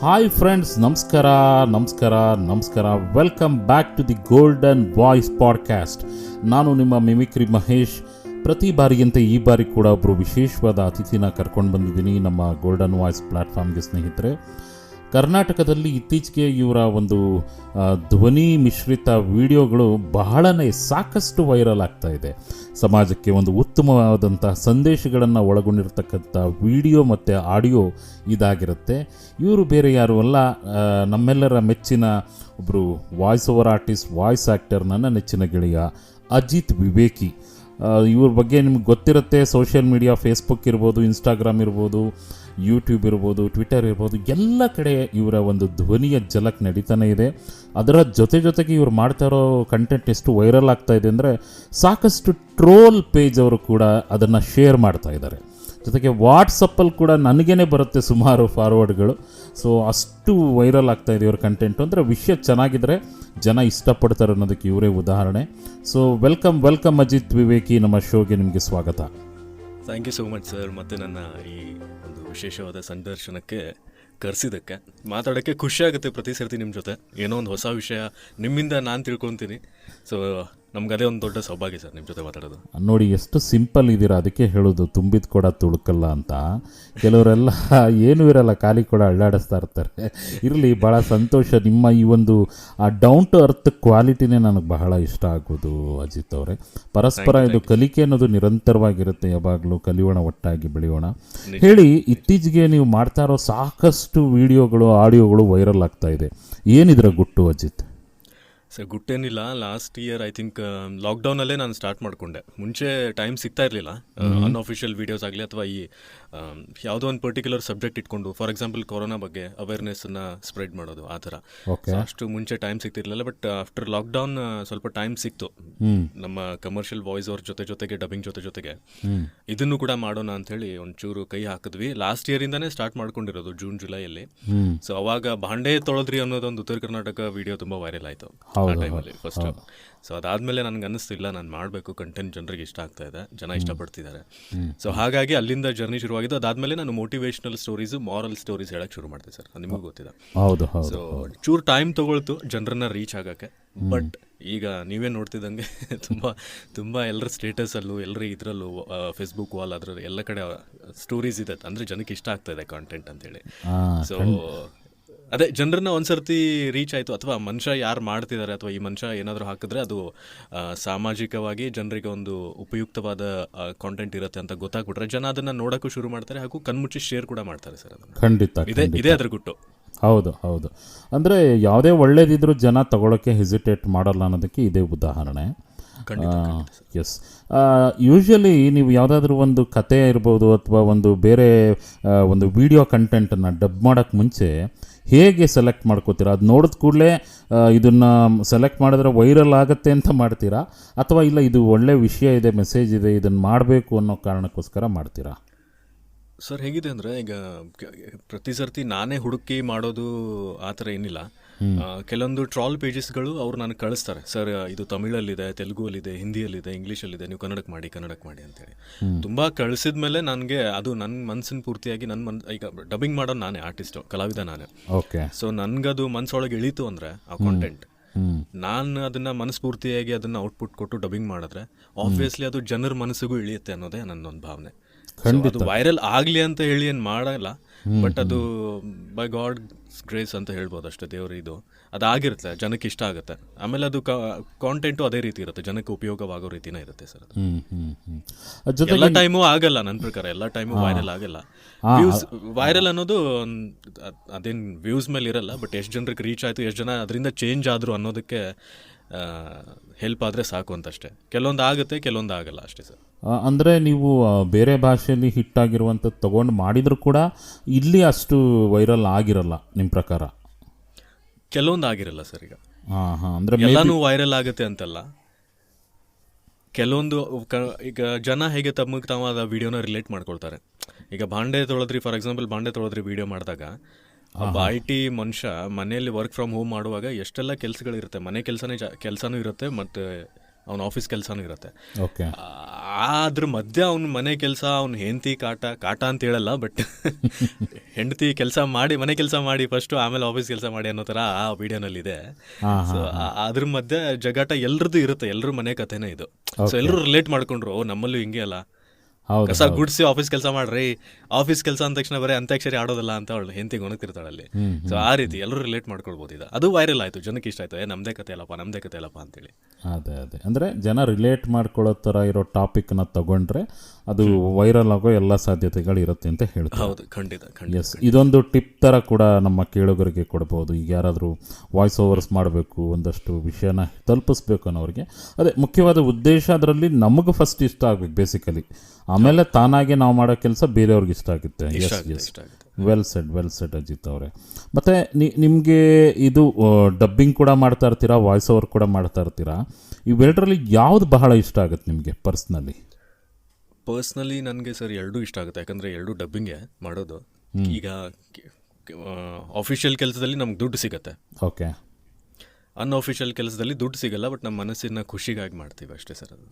Hi friends, ನಮಸ್ಕಾರ ನಮಸ್ಕಾರ ನಮಸ್ಕಾರ. Welcome back to the golden voice podcast. ನಾನು ನಿಮ್ಮ ಮಿಮಿಕ್ರಿ ಮಹೇಶ್. ಪ್ರತಿ ಬಾರಿಯಂತೆ ಈ ಬಾರಿ ಕೂಡ ಒಬ್ಬರು ವಿಶೇಷವಾದ ಅತಿಥಿನ ಕರ್ಕೊಂಡು ಬಂದಿದ್ದೀನಿ ನಮ್ಮ ಗೋಲ್ಡನ್ ವಾಯ್ಸ್ ಪ್ಲ್ಯಾಟ್ಫಾರ್ಮ್ಗೆ. ಸ್ನೇಹಿತರೆ, ಕರ್ನಾಟಕದಲ್ಲಿ ಇತ್ತೀಚೆಗೆ ಇವರ ಒಂದು ಧ್ವನಿ ಮಿಶ್ರಿತ ವಿಡಿಯೋಗಳು ಸಾಕಷ್ಟು ವೈರಲ್ ಆಗ್ತಾ ಇದೆ. ಸಮಾಜಕ್ಕೆ ಒಂದು ಉತ್ತಮವಾದಂಥ ಸಂದೇಶಗಳನ್ನು ಒಳಗೊಂಡಿರ್ತಕ್ಕಂಥ ವಿಡಿಯೋ ಮತ್ತು ಆಡಿಯೋ ಇದಾಗಿರುತ್ತೆ. ಇವರು ಬೇರೆ ಯಾರು ಅಲ್ಲ, ನಮ್ಮೆಲ್ಲರ ಮೆಚ್ಚಿನ ಒಬ್ಬರು voice over artist, voice actor, ನನ್ನ ನೆಚ್ಚಿನ ಗೆಳೆಯ ಅಜಿತ್ ವಿವೇಕಿ. ಇವ್ರ ಬಗ್ಗೆ ನಿಮ್ಗೆ ಗೊತ್ತಿರುತ್ತೆ. ಸೋಷಿಯಲ್ ಮೀಡಿಯಾ, ಫೇಸ್ಬುಕ್ ಇರ್ಬೋದು, ಇನ್ಸ್ಟಾಗ್ರಾಮ್ ಇರ್ಬೋದು, ಯೂಟ್ಯೂಬ್ ಇರ್ಬೋದು, ಟ್ವಿಟರ್ ಇರ್ಬೋದು, ಎಲ್ಲ ಕಡೆ ಇವರ ಒಂದು ಧ್ವನಿಯ ಝಲಕ್ ನಡೀತಾನೆ ಇದೆ. ಅದರ ಜೊತೆಗೆ ಇವ್ರು ಮಾಡ್ತಾ ಇರೋ ಕಂಟೆಂಟ್ ಎಷ್ಟು ವೈರಲ್ ಆಗ್ತಾ ಇದೆ ಅಂದರೆ ಸಾಕಷ್ಟು ಟ್ರೋಲ್ ಪೇಜ್ ಅವರು ಕೂಡ ಅದನ್ನು ಶೇರ್ ಮಾಡ್ತಾ ಇದ್ದಾರೆ. ಜೊತೆಗೆ ವಾಟ್ಸಪ್ಪಲ್ಲಿ ಕೂಡ ನನಗೇ ಬರುತ್ತೆ ಸುಮಾರು ಫಾರ್ವರ್ಡ್ಗಳು. ಸೊ ಅಷ್ಟು ವೈರಲ್ ಆಗ್ತಾ ಇದೆ ಇವ್ರ ಕಂಟೆಂಟು. ಅಂದರೆ ವಿಷಯ ಚೆನ್ನಾಗಿದ್ದರೆ ಜನ ಇಷ್ಟಪಡ್ತಾರೆ ಅನ್ನೋದಕ್ಕೆ ಇವರೇ ಉದಾಹರಣೆ. ಸೊ ವೆಲ್ಕಮ್ ಅಜಿತ್ ವಿವೇಕಿ, ನಮ್ಮ ಶೋಗೆ ನಿಮಗೆ ಸ್ವಾಗತ. Thank you so much sir. ಮತ್ತು ನನ್ನ ಈ ಒಂದು ವಿಶೇಷವಾದ ಸಂದರ್ಶನಕ್ಕೆ ಕರೆಸಿದ್ದಕ್ಕೆ ಮಾತಾಡೋಕ್ಕೆ ಖುಷಿ ಆಗುತ್ತೆ. ಪ್ರತಿ ಸರ್ತಿ ನಿಮ್ಮ ಜೊತೆ ಏನೋ ಒಂದು ಹೊಸ ವಿಷಯ ನಿಮ್ಮಿಂದ ನಾನು ತಿಳ್ಕೊತೀನಿ. ಸೊ ನಮ್ಗೆ ಅದೇ ಒಂದು ದೊಡ್ಡ ಸೌಭಾಗ್ಯ ಸರ್ ನಿಮ್ಮ ಜೊತೆ ಮಾತಾಡೋದು. ನೋಡಿ ಎಷ್ಟು ಸಿಂಪಲ್ ಇದ್ದೀರಾ, ಅದಕ್ಕೆ ಹೇಳೋದು ತುಂಬಿದ ಕೊಡ ತುಳುಕಲ್ಲ ಅಂತ. ಕೆಲವರೆಲ್ಲ ಏನೂ ಇರಲ್ಲ, ಖಾಲಿ ಕೂಡ ಅಳ್ಳಾಡಿಸ್ತಾ ಇರ್ತಾರೆ. ಇರಲಿ, ಭಾಳ ಸಂತೋಷ. ನಿಮ್ಮ ಈ ಒಂದು ಆ ಡೌನ್ ಟು ಅರ್ತ್ ಕ್ವಾಲಿಟಿನೇ ನನಗೆ ಬಹಳ ಇಷ್ಟ ಆಗೋದು ಅಜಿತ್ ಅವರೇ. ಪರಸ್ಪರ ಇದು ಕಲಿಕೆ ಅನ್ನೋದು ನಿರಂತರವಾಗಿರುತ್ತೆ. ಯಾವಾಗಲೂ ಕಲಿಯೋಣ, ಒಟ್ಟಾಗಿ ಬೆಳೆಯೋಣ. ಹೇಳಿ, ಇತ್ತೀಚೆಗೆ ನೀವು ಮಾಡ್ತಾ ಇರೋ ಸಾಕಷ್ಟು ವಿಡಿಯೋಗಳು, ಆಡಿಯೋಗಳು ವೈರಲ್ ಆಗ್ತಾ ಇದೆ. ಏನಿದ್ರ ಗುಟ್ಟು ಅಜಿತ್? ಸರ್ ಗುಟ್ಟೇನಿಲ್ಲ, ಲಾಸ್ಟ್ ಇಯರ್ ಐ ಥಿಂಕ್ ಲಾಕ್ಡೌನಲ್ಲೇ ನಾನು ಸ್ಟಾರ್ಟ್ ಮಾಡಿಕೊಂಡೆ. ಮುಂಚೆ ಟೈಮ್ ಸಿಗ್ತಾ ಇರಲಿಲ್ಲ ಅನ್ಅಫಿಷಿಯಲ್ ವೀಡಿಯೋಸ್ ಆಗಲಿ ಅಥವಾ ಈ ಯಾವುದೋ ಒಂದು ಪರ್ಟಿಕ್ಯುಲರ್ ಸಬ್ಜೆಕ್ಟ್ ಇಟ್ಕೊಂಡು, ಫಾರ್ ಎಕ್ಸಾಂಪಲ್ ಕೊರೋನಾ ಬಗ್ಗೆ ಅವೇರ್ನೆಸ್ಸನ್ನು ಸ್ಪ್ರೆಡ್ ಮಾಡೋದು, ಆ ಥರ. ಅಷ್ಟು ಮುಂಚೆ ಟೈಮ್ ಸಿಗ್ತಿರ್ಲಿಲ್ಲ. ಬಟ್ ಆಫ್ಟರ್ ಲಾಕ್ಡೌನ್ ಸ್ವಲ್ಪ ಟೈಮ್ ಸಿಕ್ತು. ನಮ್ಮ ಕಮರ್ಷಿಯಲ್ ವಾಯ್ಸ್ ಅವ್ರ ಜೊತೆಗೆ ಡಬ್ಬಿಂಗ್ ಜೊತೆಗೆ ಇದನ್ನು ಕೂಡ ಮಾಡೋಣ ಅಂಥೇಳಿ ಒಂಚೂರು ಕೈ ಹಾಕಿದ್ವಿ. ಲಾಸ್ಟ್ ಇಯರಿಂದಾನೇ ಸ್ಟಾರ್ಟ್ ಮಾಡ್ಕೊಂಡಿರೋದು, ಜೂನ್ ಜುಲೈಯಲ್ಲಿ. ಸೊ ಅವಾಗ ಬಾಂಡೆ ತೊಳೆದ್ರಿ ಅನ್ನೋದೊಂದು ಉತ್ತರ ಕರ್ನಾಟಕ ವಿಡಿಯೋ ತುಂಬ ವೈರಲ್ ಆಯಿತು ಆ ಟೈಮಲ್ಲಿ ಫಸ್ಟ್. ಸೊ ಅದಾದಮೇಲೆ ನನಗೆ ಅನ್ನಿಸ್ತಿಲ್ಲ, ನಾನು ಮಾಡಬೇಕು, ಕಂಟೆಂಟ್ ಜನರಿಗೆ ಇಷ್ಟ ಆಗ್ತಾ ಇದೆ, ಜನ ಇಷ್ಟಪಡ್ತಿದ್ದಾರೆ. ಸೊ ಹಾಗಾಗಿ ಅಲ್ಲಿಂದ ಜರ್ನಿ ಶುರುವಾಗಿದ್ದು. ಅದಾದಮೇಲೆ ನಾನು ಮೋಟಿವೇಶ್ನಲ್ ಸ್ಟೋರೀಸು, ಮಾರಲ್ ಸ್ಟೋರೀಸ್ ಹೇಳಕ್ಕೆ ಶುರು ಮಾಡಿದೆ ಸರ್. ನಿಮಗೂ ಗೊತ್ತಿದೆ. ಸೊ ಚೂರು ಟೈಮ್ ತೊಗೊಳ್ತು ಜನರನ್ನ ರೀಚ್ ಆಗೋಕ್ಕೆ. ಬಟ್ ಈಗ ನೀವೇ ನೋಡ್ತಿದ್ದಂಗೆ ತುಂಬ ಎಲ್ಲರ ಸ್ಟೇಟಸಲ್ಲೂ, ಎಲ್ಲರ ಇದರಲ್ಲೂ, ಫೇಸ್ಬುಕ್ ವಾಲ್, ಅದರ ಎಲ್ಲ ಕಡೆ ಸ್ಟೋರೀಸ್ ಇದೆ. ಅಂದರೆ ಜನಕ್ಕೆ ಇಷ್ಟ ಆಗ್ತಾ ಇದೆ ಕಾಂಟೆಂಟ್ ಅಂತೇಳಿ. ಸೊ ಅದೇ ಜನರನ್ನ ಒಂದ್ಸರ್ತಿ ರೀಚ್ ಆಯಿತು, ಅಥವಾ ಮನುಷ್ಯ ಯಾರು ಮಾಡ್ತಿದ್ದಾರೆ, ಅಥವಾ ಈ ಮನುಷ್ಯ ಏನಾದರೂ ಹಾಕಿದ್ರೆ ಅದು ಸಾಮಾಜಿಕವಾಗಿ ಜನರಿಗೆ ಒಂದು ಉಪಯುಕ್ತವಾದ ಕಾಂಟೆಂಟ್ ಇರುತ್ತೆ ಅಂತ ಗೊತ್ತಾಗ್ಬಿಟ್ರೆ ಜನ ಅದನ್ನು ನೋಡೋಕ್ಕೂ ಶುರು ಮಾಡ್ತಾರೆ, ಹಾಗೂ ಕಣ್ಮುಚ್ಚಿ ಶೇರ್ ಕೂಡ ಮಾಡ್ತಾರೆ ಸರ್. ಅದನ್ನು ಖಂಡಿತ ಇದೇ ಅದ್ರ ಗುಟ್ಟು. ಹೌದು. ಅಂದರೆ ಯಾವುದೇ ಒಳ್ಳೇದಿದ್ರೂ ಜನ ತಗೊಳ್ಳೋಕ್ಕೆ ಹೆಸಿಟೇಟ್ ಮಾಡಲ್ಲ ಅನ್ನೋದಕ್ಕೆ ಇದೇ ಉದಾಹರಣೆ. ಎಸ್, ಯೂಶ್ವಲಿ ನೀವು ಯಾವುದಾದ್ರೂ ಒಂದು ಕತೆ ಇರ್ಬೋದು ಅಥವಾ ಒಂದು ಬೇರೆ ಒಂದು ವಿಡಿಯೋ ಕಂಟೆಂಟನ್ನು ಡಬ್ ಮಾಡೋಕ್ಕೆ ಮುಂಚೆ ಹೇಗೆ ಸೆಲೆಕ್ಟ್ ಮಾಡ್ಕೋತೀರಾ? ಅದು ನೋಡಿದ ಕೂಡಲೇ ಇದನ್ನು ಸೆಲೆಕ್ಟ್ ಮಾಡಿದ್ರೆ ವೈರಲ್ ಆಗುತ್ತೆ ಅಂತ ಮಾಡ್ತೀರಾ, ಅಥವಾ ಇಲ್ಲ ಇದು ಒಳ್ಳೆ ವಿಷಯ ಇದೆ, ಮೆಸೇಜ್ ಇದೆ, ಇದನ್ನು ಮಾಡಬೇಕು ಅನ್ನೋ ಕಾರಣಕ್ಕೋಸ್ಕರ ಮಾಡ್ತೀರಾ? ಸರ್ ಹೇಗಿದೆ ಅಂದರೆ, ಈಗ ಪ್ರತಿ ಸರ್ತಿ ನಾನೇ ಹುಡುಕಿ ಮಾಡೋದು ಆ ಥರ ಏನಿಲ್ಲ. ಕೆಲವೊಂದು ಟ್ರಾಲ್ ಪೇಜಸ್ಗಳು ಅವ್ರು ನನಗೆ ಕಳಿಸ್ತಾರೆ, ಸರ್ ಇದು ತಮಿಳಲ್ಲಿದೆ, ತೆಲುಗುವಲ್ಲಿದೆ, ಹಿಂದಿಯಲ್ಲಿದೆ, ಇಂಗ್ಲೀಷಲ್ಲಿ ನೀವು ಕನ್ನಡಕ್ಕೆ ಮಾಡಿ ಅಂತೇಳಿ. ತುಂಬ ಕಳಿಸಿದ ಮೇಲೆ ನನಗೆ ಅದು ನನ್ನ ಮನಸ್ಸಿನ ಪೂರ್ತಿಯಾಗಿ ಈಗ ಡಬ್ಬಿಂಗ್ ಮಾಡೋದು ನಾನೇ, ಆರ್ಟಿಸ್ಟು, ಕಲಾವಿದ ನಾನೇ. ಓಕೆ. ಸೊ ನನಗದು ಮನಸ್ಸೊಳಗೆ ಇಳೀತು ಅಂದರೆ ಆ ಕಾಂಟೆಂಟ್, ನಾನು ಅದನ್ನು ಮನಸ್ಫೂರ್ತಿಯಾಗಿ ಅದನ್ನು ಔಟ್ಪುಟ್ ಕೊಟ್ಟು ಡಬ್ಬಿಂಗ್ ಮಾಡಿದ್ರೆ ಆಬ್ವಿಯಸ್ಲಿ ಅದು ಜನರ ಮನಸ್ಸಿಗೂ ಇಳಿಯುತ್ತೆ ಅನ್ನೋದೇ ನನ್ನೊಂದು ಭಾವನೆ. ಅದು ವೈರಲ್ ಆಗಲಿ ಅಂತ ಹೇಳಿ ಏನು ಮಾಡಲ್ಲ, ಬಟ್ ಅದು ಬೈ ಗಾಡ್ ಗ್ರೇಸ್ ಅಂತ ಹೇಳ್ಬೋದು ಅಷ್ಟೇ, ದೇವರು ಇದು ಅದಾಗಿರುತ್ತೆ, ಜನಕ್ಕೆ ಇಷ್ಟ ಆಗುತ್ತೆ. ಆಮೇಲೆ ಅದು ಕಾಂಟೆಂಟು ಅದೇ ರೀತಿ ಇರುತ್ತೆ, ಜನಕ್ಕೆ ಉಪಯೋಗವಾಗೋ ರೀತಿನೇ ಇರುತ್ತೆ ಸರ್. ಅದು ಎಲ್ಲ ಟೈಮು ಆಗಲ್ಲ, ನನ್ನ ಪ್ರಕಾರ ಎಲ್ಲ ಟೈಮು ವೈರಲ್ ಆಗಲ್ಲ. ವೈರಲ್ ಅನ್ನೋದು ಅದೇನು ವ್ಯೂಸ್ ಮೇಲೆ ಇರಲ್ಲ, ಬಟ್ ಎಷ್ಟು ಜನರಿಗೆ ರೀಚ್ ಆಯಿತು, ಎಷ್ಟು ಜನ ಅದರಿಂದ ಚೇಂಜ್ ಆದರು ಅನ್ನೋದಕ್ಕೆ ಹೆಲ್ಪ್ ಆದರೆ ಸಾಕು ಅಂತಷ್ಟೇ. ಕೆಲವೊಂದು ಆಗುತ್ತೆ, ಕೆಲವೊಂದು ಆಗಲ್ಲ ಅಷ್ಟೇ ಸರ್. ಅಂದರೆ ನೀವು ಬೇರೆ ಭಾಷೆಯಲ್ಲಿ ಹಿಟ್ ಆಗಿರುವಂಥದ್ದು ತೊಗೊಂಡು ಮಾಡಿದರೂ ಕೂಡ ಇಲ್ಲಿ ಅಷ್ಟು ವೈರಲ್ ಆಗಿರಲ್ಲ ನಿಮ್ಮ ಪ್ರಕಾರ? ಕೆಲವೊಂದು ಆಗಿರಲ್ಲ ಸರ್. ಈಗ ಅಂದರೆ ಎಲ್ಲನೂ ವೈರಲ್ ಆಗುತ್ತೆ ಅಂತಲ್ಲ. ಕೆಲವೊಂದು ಈಗ ಜನ ಹೇಗೆ ತಮಗೆ ತಾವಾದ ವಿಡಿಯೋನ ರಿಲೇಟ್ ಮಾಡ್ಕೊಳ್ತಾರೆ. ಈಗ ಬಾಂಡೆ ತೊಳೆದ್ರಿ, ಫಾರ್ ಎಕ್ಸಾಂಪಲ್ ಬಾಂಡೆ ತೊಳೆದ್ರಿ ವಿಡಿಯೋ ಮಾಡಿದಾಗ ಒಬ್ಬ IT ಮನುಷ್ಯ ಮನೆಯಲ್ಲಿ ವರ್ಕ್ ಫ್ರಮ್ ಹೋಮ್ ಮಾಡುವಾಗ ಎಷ್ಟೆಲ್ಲ ಕೆಲಸಗಳಿರುತ್ತೆ, ಮನೆ ಕೆಲಸನೂ ಇರುತ್ತೆ, ಮತ್ತು ಅವನ ಆಫೀಸ್ ಕೆಲಸನೂ ಇರುತ್ತೆ. ಅದ್ರ ಮಧ್ಯೆ ಅವ್ನ ಮನೆ ಕೆಲಸ, ಅವ್ನ ಹೆಂಡತಿ ಕಾಟ ಅಂತ ಹೇಳಲ್ಲ, ಬಟ್ ಹೆಂಡತಿ ಕೆಲಸ ಮಾಡಿ, ಮನೆ ಕೆಲಸ ಮಾಡಿ ಫಸ್ಟು, ಆಮೇಲೆ ಆಫೀಸ್ ಕೆಲಸ ಮಾಡಿ ಅನ್ನೋ ಥರ ಆ ವಿಡಿಯೋನಲ್ಲಿದೆ. ಸೊ ಅದ್ರ ಮಧ್ಯೆ ಜಗಾಟ ಎಲ್ರದ್ದು ಇರುತ್ತೆ, ಎಲ್ಲರೂ ಮನೆ ಕಥೆನೇ ಇದು. ಸೊ ಎಲ್ಲರೂ ರಿಲೇಟ್ ಮಾಡ್ಕೊಂಡ್ರು, ನಮ್ಮಲ್ಲೂ ಹಿಂಗೆ ಅಲ್ಲ, ಹೌದು ಕಸ ಗುಡ್ಸಿ ಆಫೀಸ್ ಕೆಲಸ ಮಾಡ್ರಿ, ಆಫೀಸ್ ಕೆಲಸ ಅಂದ ತಕ್ಷಣ ಬರೀ ಅಂತ್ಯಾಕ್ಷರಿ ಆಡೋದಲ್ಲ ಅಂತ ಅವಳು ಹೆಂಡತಿಗೆ ಒಣಗ್ತಿರ್ತಾಳಲ್ಲಿ. ಸೊ ಆ ರೀತಿ ಎಲ್ಲರೂ ರಿಲೇಟ್ ಮಾಡ್ಕೊಳ್ಬೋದು. ಇದು ಅದು ವೈರಲ್ ಆಯಿತು, ಜನಕ್ಕೆ ಇಷ್ಟ ಆಯಿತು, ನಮ್ಮದೇ ಕತೆ ಅಲ್ಲಪ್ಪ ಅಂತೇಳಿ. ಅದೇ ಅಂದರೆ ಜನ ರಿಲೇಟ್ ಮಾಡ್ಕೊಳ್ಳೋ ಥರ ಇರೋ ಟಾಪಿಕ್ನ ತಗೊಂಡ್ರೆ ಅದು ವೈರಲ್ ಆಗೋ ಎಲ್ಲ ಸಾಧ್ಯತೆಗಳು ಇರುತ್ತೆ ಅಂತ ಹೇಳ್ತಾರೆ. ಹೌದು, ಖಂಡಿತ. ಎಸ್, ಇದೊಂದು ಟಿಪ್ ಥರ ಕೂಡ ನಮ್ಮ ಕೇಳುಗರಿಗೆ ಕೊಡ್ಬೋದು. ಈಗ ಯಾರಾದರೂ ವಾಯ್ಸ್ ಓವರ್ಸ್ ಮಾಡಬೇಕು, ಒಂದಷ್ಟು ವಿಷಯನ ತಲುಪಿಸ್ಬೇಕು ಅನ್ನೋರಿಗೆ, ಅದೇ ಮುಖ್ಯವಾದ ಉದ್ದೇಶ ಅದರಲ್ಲಿ ನಮಗೆ ಫಸ್ಟ್ ಇಷ್ಟ ಆಗಬೇಕು ಬೇಸಿಕಲಿ, ಆಮೇಲೆ ತಾನಾಗೆ ನಾವು ಮಾಡೋ ಕೆಲಸ ಬೇರೆಯವ್ರಿಗೆ ಇಷ್ಟ ಆಗುತ್ತೆ. Yes yes, well said Ajit ಅವರೇ. ಮತ್ತು ನಿಮಗೆ ಇದು ಡಬ್ಬಿಂಗ್ ಕೂಡ ಮಾಡ್ತಾ ಇರ್ತೀರಾ, ವಾಯ್ಸ್ ಓವರ್ ಕೂಡ ಮಾಡ್ತಾ ಇರ್ತೀರಾ, ಇವೆರಡರಲ್ಲಿ ಯಾವುದು ಬಹಳ ಇಷ್ಟ ಆಗುತ್ತೆ ನಿಮಗೆ ಪರ್ಸ್ನಲಿ? ನನಗೆ ಸರ್ ಎರಡೂ ಇಷ್ಟ ಆಗುತ್ತೆ, ಯಾಕಂದರೆ ಎರಡೂ ಡಬ್ಬಿಂಗೇ ಮಾಡೋದು. ಈಗ ಆಫಿಷಿಯಲ್ ಕೆಲಸದಲ್ಲಿ ನಮ್ಗೆ ದುಡ್ಡು ಸಿಗುತ್ತೆ, ಓಕೆ. ಅನ್ಅಫಿಷಿಯಲ್ ಕೆಲಸದಲ್ಲಿ ದುಡ್ಡು ಸಿಗಲ್ಲ, ಬಟ್ ನಮ್ಮ ಮನಸ್ಸಿನ ಖುಷಿಗಾಗಿ ಮಾಡ್ತೀವಿ ಅಷ್ಟೇ ಸರ್. ಅದು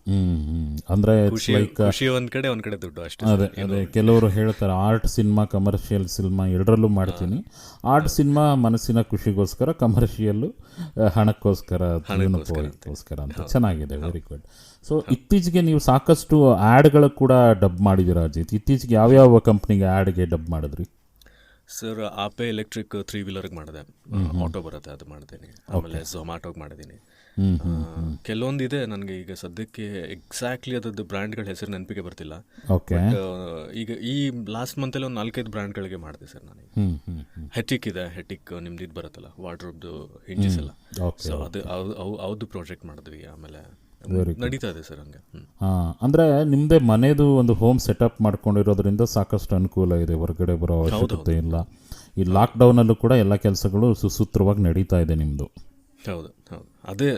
ಅಂದರೆ ಖುಷಿ ಒಂದ್ ಕಡೆ ದುಡ್ಡು ಅಷ್ಟೇ. ಅದೇ ಕೆಲವರು ಹೇಳ್ತಾರೆ ಆರ್ಟ್ ಸಿನಿಮಾ, ಕಮರ್ಷಿಯಲ್ ಸಿನಿಮಾ ಎರಡರಲ್ಲೂ ಮಾಡ್ತೀನಿ. ಆರ್ಟ್ ಸಿನಿಮಾ ಮನಸ್ಸಿನ ಖುಷಿಗೋಸ್ಕರ, ಕಮರ್ಷಿಯಲ್ಲು ಹಣಕ್ಕೋಸ್ಕರ ಅಂತ. ಚೆನ್ನಾಗಿದೆ, ವೆರಿ ಗುಡ್. ಸೊ ಇತ್ತೀಚೆಗೆ ನೀವು ಸಾಕಷ್ಟು ಆ್ಯಡ್ಗಳು ಕೂಡ ಡಬ್ ಮಾಡಿದ್ದೀರಾ ಅಜಿತ್. ಇತ್ತೀಚೆಗೆ ಯಾವ್ಯಾವ ಕಂಪ್ನಿಗೆ ಆ್ಯಡ್ಗೆ ಡಬ್ ಮಾಡಿದ್ರಿ ಸರ್? ಆಪೆ ಎಲೆಕ್ಟ್ರಿಕ್ 3 ವೀಲರ್ಗೆ ಮಾಡಿದೆ, ಆಟೋ ಬರುತ್ತೆ ಅದು ಮಾಡಿದ್ದೀನಿ. ಆಮೇಲೆ ಝೊಮ್ಯಾಟೋಗೆ ಮಾಡಿದ್ದೀನಿ. ಕೆಲವೊಂದಿದೆ ನನಗೆ ಈಗ ಸದ್ಯಕ್ಕೆ ಎಕ್ಸಾಕ್ಟ್ಲಿ ಅದರದ್ದು ಬ್ರ್ಯಾಂಡ್ಗಳ ಹೆಸರು ನೆನಪಿಗೆ ಬರ್ತಿಲ್ಲ. ಈಗ ಈ ಲಾಸ್ಟ್ ಮಂತಲ್ಲಿ ಒಂದು 4-5 ಬ್ರ್ಯಾಂಡ್ಗಳಿಗೆ ಮಾಡಿದೆ ಸರ್ ನಾನು. ಹೆಟಿಕ್ ಇದೆ, ಹೆಟಿಕ್ ನಿಮ್ದು ಇದು ಬರುತ್ತಲ್ಲ ವಾರ್ಡ್ರೋಬ್ದು ಹಿಂಜಸ್ ಎಲ್ಲ, ಸೊ ಅದು ಅವ್ದು ಪ್ರಾಜೆಕ್ಟ್ ಮಾಡಿದ್ವಿ. ಆಮೇಲೆ ನಡೀತಾ ಇದೆ ಸರ್ ಹಂಗೆ. ಅಂದರೆ ನಿಮ್ಮದೇ ಮನೆಯದು ಒಂದು ಹೋಮ್ ಸೆಟಪ್ ಮಾಡ್ಕೊಂಡಿರೋದ್ರಿಂದ ಸಾಕಷ್ಟು ಅನುಕೂಲ ಇದೆ, ಹೊರಗಡೆ ಬರೋ ಅವಶ್ಯಕತೆ ಇಲ್ಲ. ಈ ಲಾಕ್ಡೌನಲ್ಲೂ ಕೂಡ ಎಲ್ಲ ಕೆಲಸಗಳು ಸುಸೂತ್ರವಾಗಿ ನಡೀತಾ ಇದೆ ನಿಮ್ಮದು. ಹೌದು. ಅದೇ